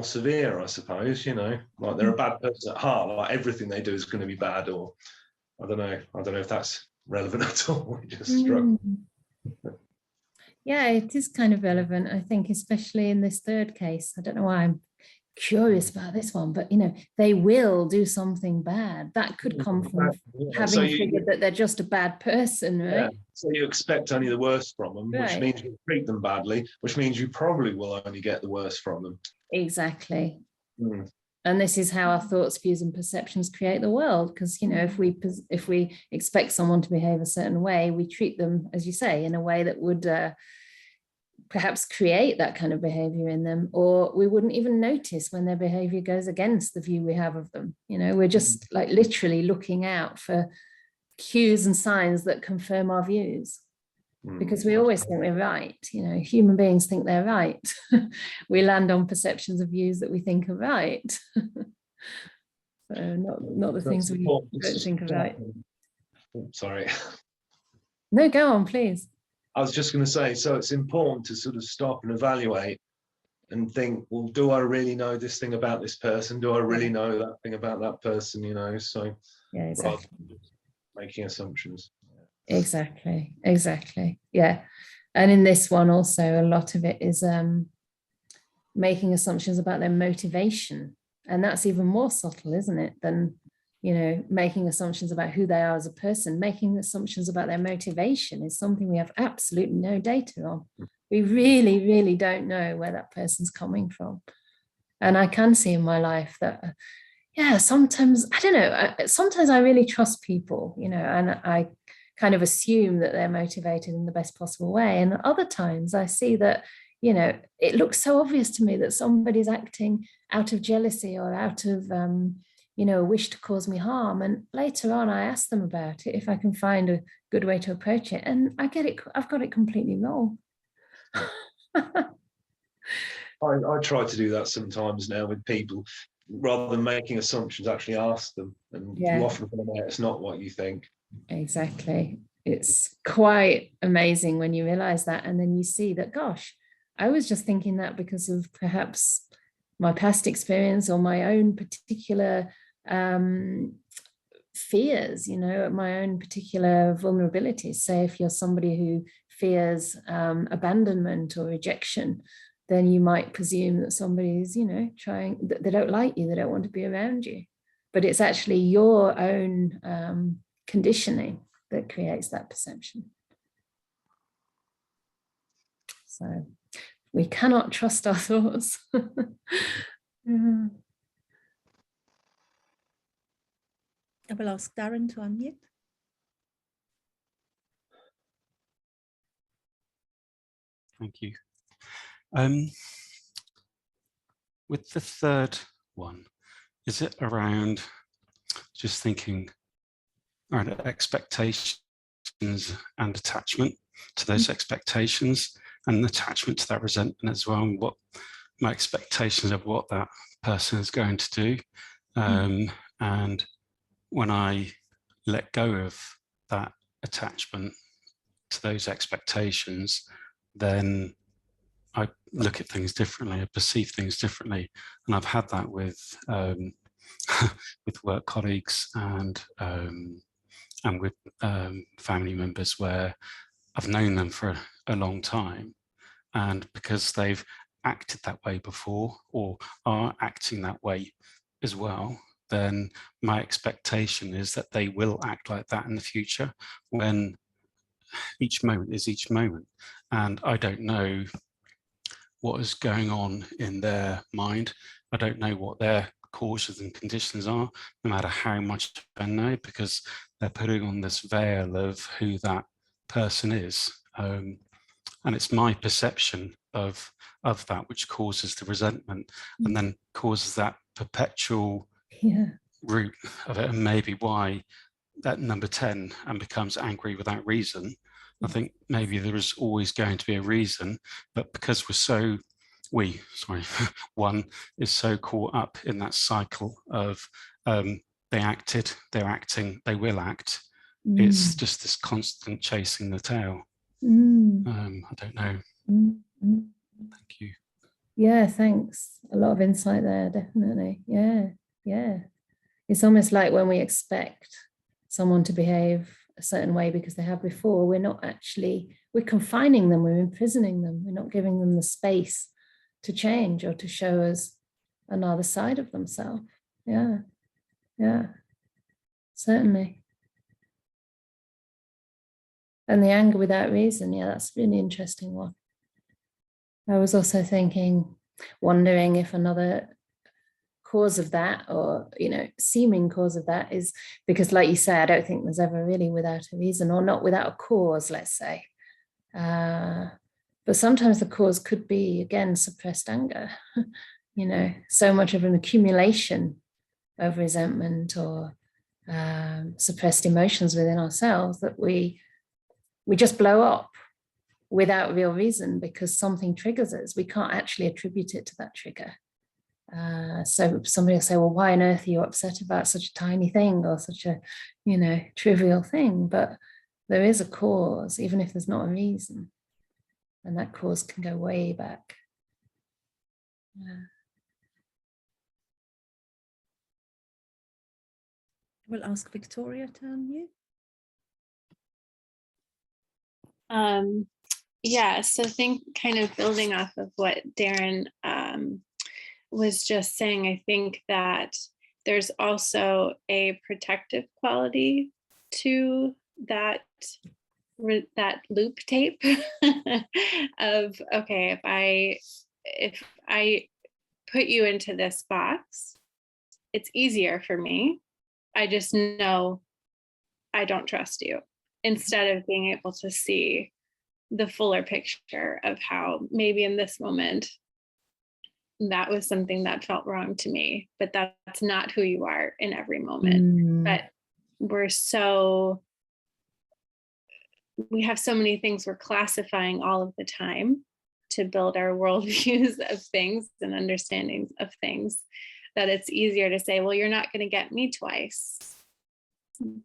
severe, I suppose, like they're a bad person at heart, like everything they do is going to be bad, or I don't know if that's relevant at all. It just struck. Yeah, it is kind of relevant, I think, especially in this third case. I don't know why I'm curious about this one, but they will do something bad. That could come from having figured that they're just a bad person, right? Yeah. So you expect only the worst from them, Right. which means you treat them badly, which means you probably will only get the worst from them. Exactly. And this is how our thoughts, views, and perceptions create the world. Because if we expect someone to behave a certain way, we treat them, as you say, in a way that would perhaps create that kind of behavior in them, or we wouldn't even notice when their behavior goes against the view we have of them. We're just like literally looking out for cues and signs that confirm our views, because we always think we're right. Human beings think they're right. We land on perceptions of views that we think are right. So not the things we don't think are right. Sorry. No, go on, please. I was just going to say, so it's important to sort of stop and evaluate and think, well, do I really know this thing about this person? Do I really know that thing about that person? So yeah, exactly. Making assumptions. Exactly. Yeah. And in this one also, a lot of it is making assumptions about their motivation. And that's even more subtle, isn't it, than making assumptions about who they are as a person. Making assumptions about their motivation is something we have absolutely no data on. We really, really don't know where that person's coming from. And I can see in my life that, sometimes, I don't know, sometimes I really trust people, and I kind of assume that they're motivated in the best possible way. And other times I see that, it looks so obvious to me that somebody's acting out of jealousy or out of, a wish to cause me harm. And later on, I ask them about it, if I can find a good way to approach it. And I've got it completely wrong. I try to do that sometimes now with people, rather than making assumptions, actually ask them. And you often find out it's not what you think. Exactly. It's quite amazing when you realize that. And then you see that, gosh, I was just thinking that because of perhaps my past experience or my own particular fears, my own particular vulnerabilities. Say if you're somebody who fears abandonment or rejection, then you might presume that somebody's, trying, they don't like you, they don't want to be around you. But it's actually your own conditioning that creates that perception. So we cannot trust our thoughts. I will ask Darren to unmute. Thank you. With the third one, is it around just thinking around expectations and attachment to those expectations, and attachment to that resentment as well, and what my expectations of what that person is going to do? And when I let go of that attachment to those expectations, then I look at things differently, I perceive things differently. And I've had that with with work colleagues and with family members where I've known them for a long time, and because they've acted that way before or are acting that way as well, then my expectation is that they will act like that in the future, when each moment is each moment. And I don't know what is going on in their mind. I don't know what their causes and conditions are, no matter how much I know, because they're putting on this veil of who that person is. And it's my perception of that which causes the resentment and then causes that perpetual root of it, and maybe why that number 10 and becomes angry without reason. I think maybe there is always going to be a reason, but because one is so caught up in that cycle of they acted, they're acting, they will act. It's just this constant chasing the tail. I don't know. Thank you. Yeah, thanks. A lot of insight there, definitely. Yeah. It's almost like when we expect someone to behave a certain way because they have before, we're confining them, we're imprisoning them, we're not giving them the space to change or to show us another side of themselves. Yeah, certainly. And the anger without reason, that's a really interesting one. I was also wondering if another cause of that, or seeming cause of that, is because, like you say, I don't think there's ever really without a reason, or not without a cause, let's say. But sometimes the cause could be, again, suppressed anger. So much of an accumulation of resentment or suppressed emotions within ourselves that we just blow up without real reason because something triggers us. We can't actually attribute it to that trigger. So somebody will say, well, why on earth are you upset about such a tiny thing or such a, trivial thing? But there is a cause, even if there's not a reason. And that cause can go way back. We'll ask Victoria to unmute. So I think kind of building off of what Darren was just saying, I think that there's also a protective quality to that loop tape of, okay, if I put you into this box, it's easier for me. I just know I don't trust you, instead of being able to see the fuller picture of how maybe in this moment that was something that felt wrong to me, but that's not who you are in every moment. But we have so many things we're classifying all of the time to build our worldviews of things and understandings of things, that it's easier to say, well, you're not going to get me twice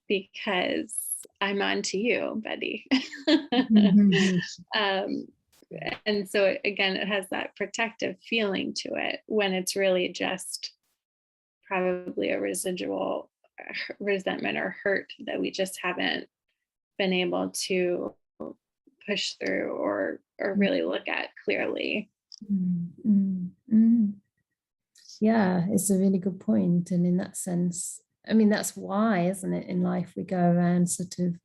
because I'm on to you, Betty. And so again, it has that protective feeling to it when it's really just probably a residual resentment or hurt that we just haven't been able to push through or really look at clearly. Yeah, it's a really good point. And in that sense, I mean, that's why, isn't it, in life we go around sort of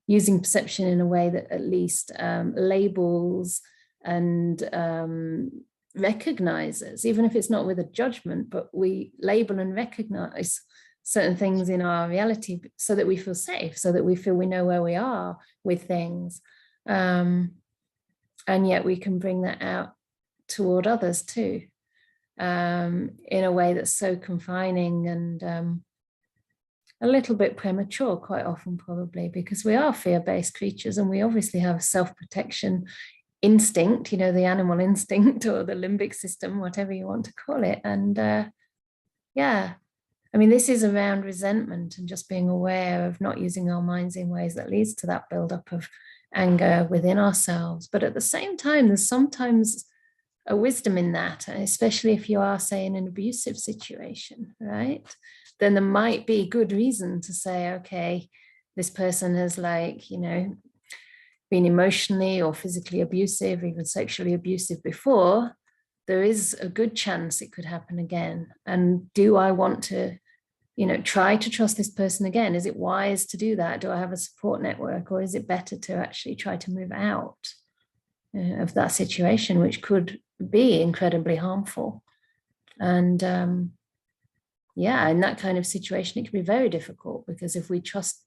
using perception in a way that at least labels and recognizes, even if it's not with a judgment, but we label and recognize certain things in our reality so that we feel safe, so that we feel we know where we are with things. And yet we can bring that out toward others too, in a way that's so confining and a little bit premature quite often, probably, because we are fear-based creatures and we obviously have self-protection instinct, the animal instinct or the limbic system, whatever you want to call it. And I mean, this is around resentment and just being aware of not using our minds in ways that leads to that buildup of anger within ourselves. But at the same time, there's sometimes a wisdom in that, especially if you are, say, in an abusive situation, right? Then there might be good reason to say, okay, this person has been emotionally or physically abusive, even sexually abusive before. There is a good chance it could happen again. And do I want to, try to trust this person again? Is it wise to do that? Do I have a support network, or is it better to actually try to move out of that situation, which could be incredibly harmful? And in that kind of situation, it can be very difficult, because if we trust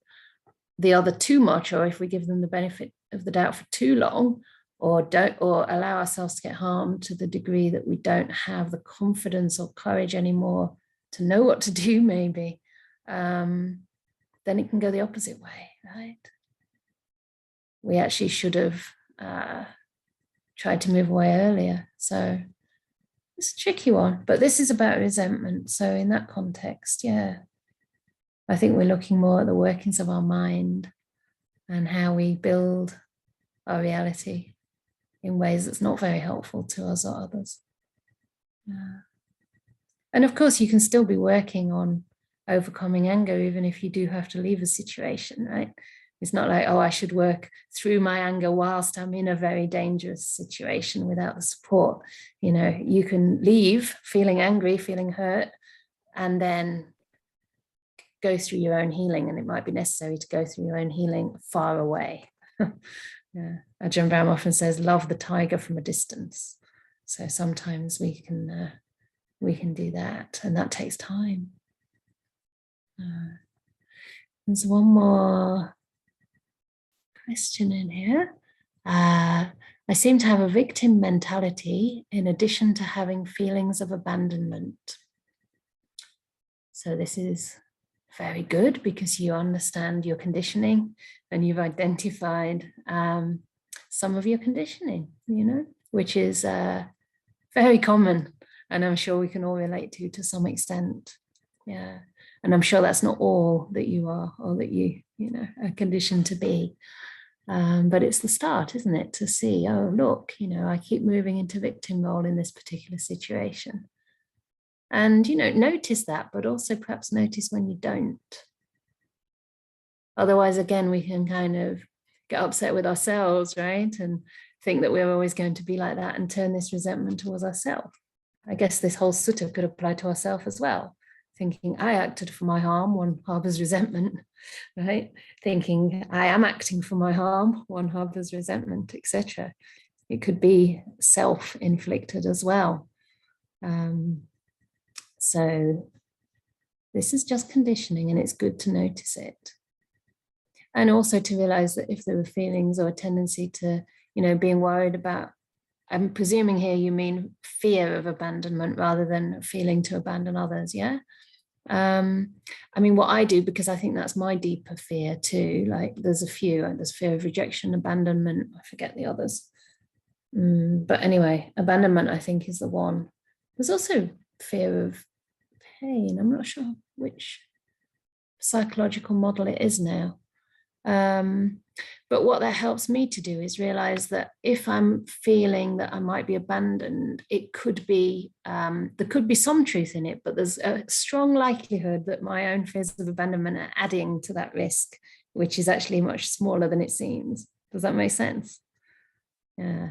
the other too much, or if we give them the benefit of the doubt for too long, or allow ourselves to get harmed to the degree that we don't have the confidence or courage anymore to know what to do, maybe, then it can go the opposite way, right? We actually should have tried to move away earlier. So it's a tricky one, but this is about resentment. So in that context, yeah, I think we're looking more at the workings of our mind and how we build our reality in ways that's not very helpful to us or others. And of course, you can still be working on overcoming anger, even if you do have to leave a situation, right? It's not like, oh, I should work through my anger whilst I'm in a very dangerous situation without the support. You know, you can leave feeling angry, feeling hurt, and then go through your own healing. And it might be necessary to go through your own healing far away. Yeah. Ajahn Brahm often says, love the tiger from a distance. So sometimes we can do that, and that takes time. There's one more question in here. I seem to have a victim mentality in addition to having feelings of abandonment. So this is very good because you understand your conditioning and you've identified some of your conditioning, you know, which is very common, and I'm sure we can all relate to some extent. Yeah. And I'm sure that's not all that you are or that you know, are conditioned to be. But it's the start, isn't it? To see, oh, look, you know, I keep moving into victim role in this particular situation. And, you know, notice that, but also perhaps notice when you don't. Otherwise, again, we can kind of get upset with ourselves, right? And think that we're always going to be like that and turn this resentment towards ourselves. I guess this whole sutta could apply to ourselves as well. Thinking I acted for my harm, one harbors resentment, right? Thinking I am acting for my harm, one harbors resentment, etc. It could be self-inflicted as well. So this is just conditioning, and it's good to notice it. And also to realize that if there were feelings or a tendency to, you know, being worried about, I'm presuming here you mean fear of abandonment rather than feeling to abandon others, yeah? I mean, what I do, because I think that's my deeper fear too, like there's a few, like there's fear of rejection, abandonment, I forget the others. But anyway, abandonment, I think, is the one. There's also fear of pain. I'm not sure which psychological model it is now. But what that helps me to do is realize that if I'm feeling that I might be abandoned, it could be, there could be some truth in it, but there's a strong likelihood that my own fears of abandonment are adding to that risk, which is actually much smaller than it seems. Does that make sense? Yeah.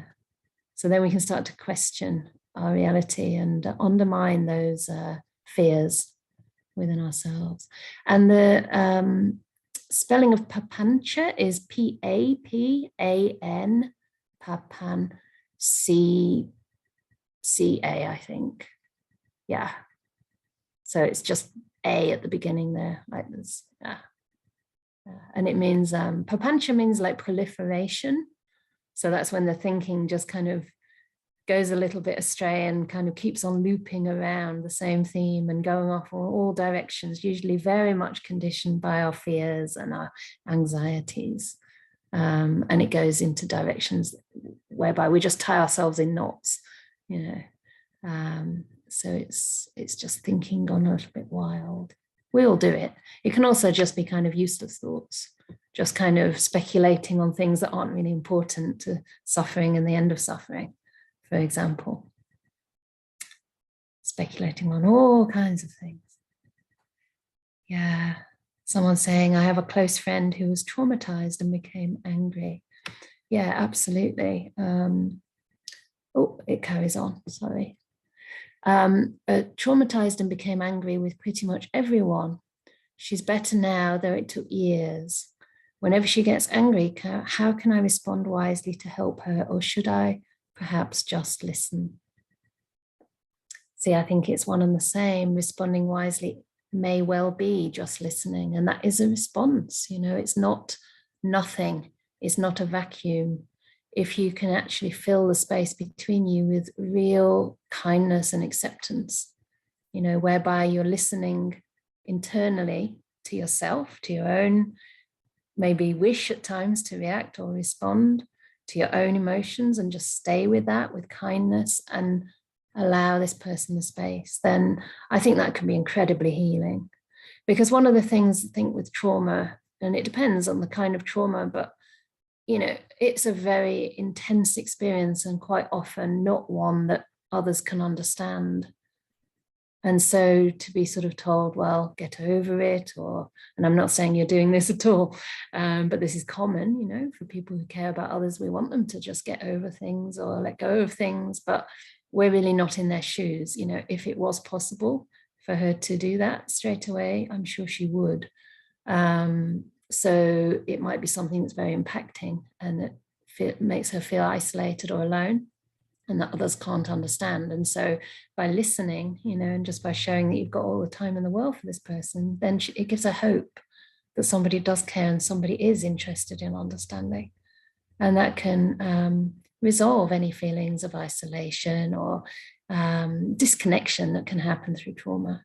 So then we can start to question our reality and undermine those fears within ourselves. And the spelling of papancha is P-A-P-A-N, papan, C-C-A, I think. Yeah. So it's just A at the beginning there, like this. Yeah. And it means, papancha means like proliferation. So that's when the thinking just kind of goes a little bit astray and kind of keeps on looping around the same theme and going off in all directions, usually very much conditioned by our fears and our anxieties. And it goes into directions whereby we just tie ourselves in knots, you know. So it's just thinking gone a little bit wild. We all do it. It can also just be kind of useless thoughts, just kind of speculating on things that aren't really important to suffering and the end of suffering. For example, speculating on all kinds of things. Yeah, someone saying, I have a close friend who was traumatized and became angry. Yeah, absolutely. Oh, it carries on, sorry. Traumatized and became angry with pretty much everyone. She's better now, though it took years. Whenever she gets angry, how can I respond wisely to help her, or should I perhaps just listen? See, I think it's one and the same. Responding wisely may well be just listening, and that is a response. You know, it's not nothing. It's not a vacuum. if you can actually fill the space between you with real kindness and acceptance, you know, whereby you're listening internally to yourself, to your own maybe wish at times to react or respond, to your own emotions, and just stay with that with kindness and allow this person the space, then I think that can be incredibly healing. Because one of the things I think with trauma, and it depends on the kind of trauma, but you know, it's a very intense experience and quite often not one that others can understand. And so to be sort of told, well, get over it, or, and I'm not saying you're doing this at all, but this is common, you know, for people who care about others, we want them to just get over things or let go of things, but we're really not in their shoes. You know, if it was possible for her to do that straight away, I'm sure she would. So it might be something that's very impacting and that makes her feel isolated or alone and that others can't understand. And so by listening, you know, and just by showing that you've got all the time in the world for this person, then it gives her hope that somebody does care and somebody is interested in understanding. And that can resolve any feelings of isolation or disconnection that can happen through trauma.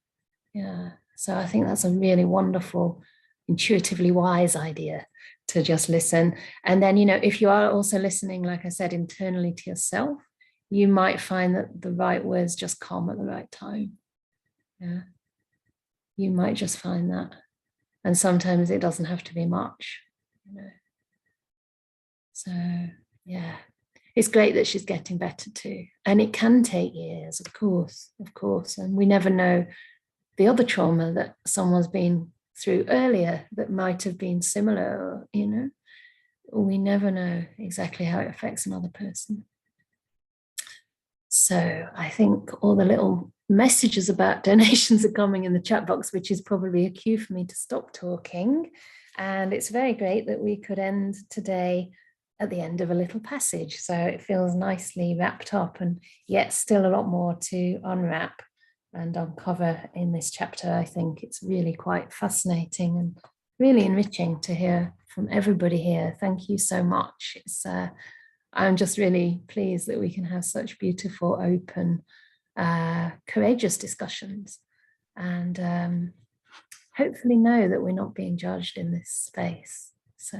Yeah. So I think that's a really wonderful, intuitively wise idea to just listen. And then, you know, if you are also listening, like I said, internally to yourself, you might find that the right words just come at the right time. Yeah. You might just find that. And sometimes it doesn't have to be much, you know. So, yeah, it's great that she's getting better too. And it can take years, of course. And we never know the other trauma that someone's been through earlier that might have been similar, or, you know, we never know exactly how it affects another person. So I think all the little messages about donations are coming in the chat box, which is probably a cue for me to stop talking. And it's very great that we could end today at the end of a little passage. So it feels nicely wrapped up, and yet still a lot more to unwrap and uncover in this chapter. I think it's really quite fascinating and really enriching to hear from everybody here. Thank you so much. I'm just really pleased that we can have such beautiful, open, courageous discussions, and hopefully know that we're not being judged in this space. So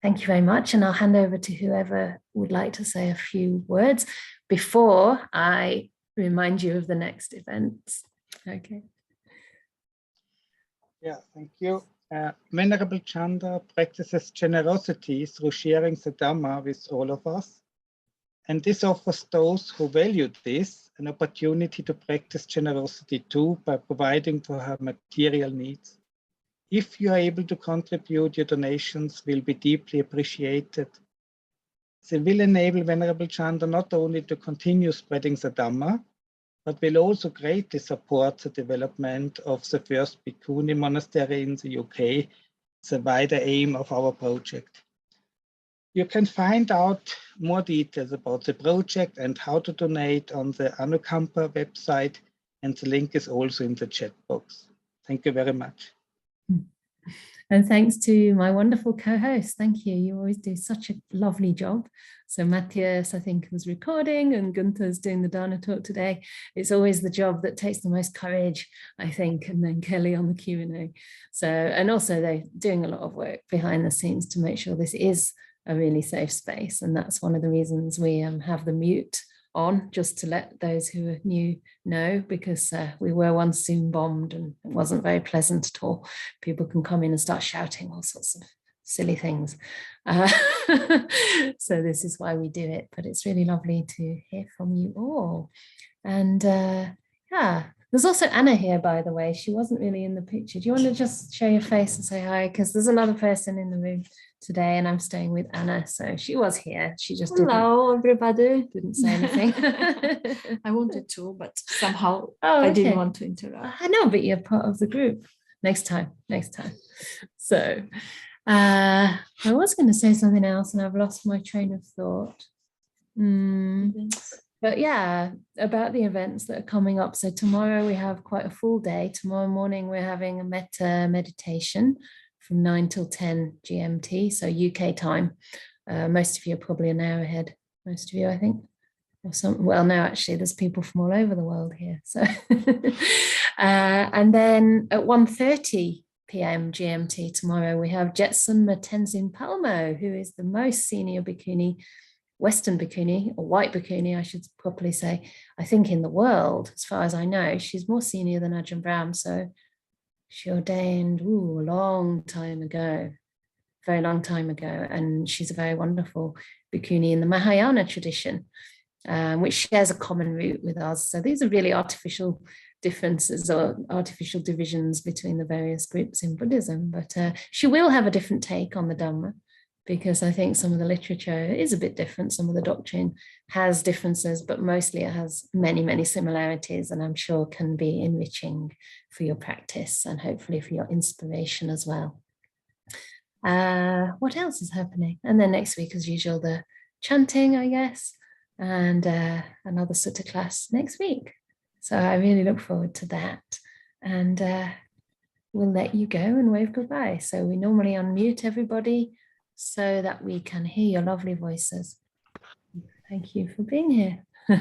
thank you very much. And I'll hand over to whoever would like to say a few words before I remind you of the next events. Okay. Yeah, thank you. Venerable Canda practices generosity through sharing the Dhamma with all of us. And this offers those who value this an opportunity to practice generosity too by providing for her material needs. If you are able to contribute, your donations will be deeply appreciated. They will enable Venerable Canda not only to continue spreading the Dhamma, but will also greatly support the development of the first Bhikkhuni monastery in the UK, the wider aim of our project. You can find out more details about the project and how to donate on the Anukampa website, and the link is also in the chat box. Thank you very much. And thanks to my wonderful co-host. Thank you. You always do such a lovely job. So Matthias, I think, was recording, and Gunther's doing the Dana talk today. It's always the job that takes the most courage, I think, and then Kelly on the Q&A. So, and also they're doing a lot of work behind the scenes to make sure this is a really safe space. And that's one of the reasons we have the mute on, just to let those who are new know, because we were once Zoom bombed and it wasn't very pleasant at all. People can come in and start shouting all sorts of silly things. So this is why we do it, but it's really lovely to hear from you all. And yeah, there's also Anna here, by the way. She wasn't really in the picture. Do you want to just show your face and say hi? Because there's another person in the room today, and I'm staying with Anna, so she was here. She just everybody. didn't say anything. I wanted to, but somehow I didn't want to interrupt. I know, but you're part of the group. Next time. So I was going to say something else and I've lost my train of thought. But yeah, about the events that are coming up. So tomorrow we have quite a full day. Tomorrow morning we're having a metta meditation from 9 till 10 GMT, so UK time. Most of you are probably an hour ahead. Most of you, I think. Or some, well, no, actually, there's people from all over the world here. So, and then at 1:30 p.m. GMT tomorrow, we have Jetsun Tenzin Palmo, who is the most senior bhikkhuni, Western bhikkhuni, or white bhikkhuni, I should properly say, I think in the world, as far as I know. She's more senior than Ajahn Brahm. So she ordained a long time ago, very long time ago. And she's a very wonderful bhikkhuni in the Mahayana tradition, which shares a common root with us. So these are really artificial differences or artificial divisions between the various groups in Buddhism. But she will have a different take on the Dhamma, because I think some of the literature is a bit different. Some of the doctrine has differences, but mostly it has many, many similarities, and I'm sure can be enriching for your practice and hopefully for your inspiration as well. What else is happening? And then next week, as usual, the chanting, I guess, and another Sutta class next week. So I really look forward to that. And we'll let you go and wave goodbye. So we normally unmute everybody so that we can hear your lovely voices. Thank you for being here.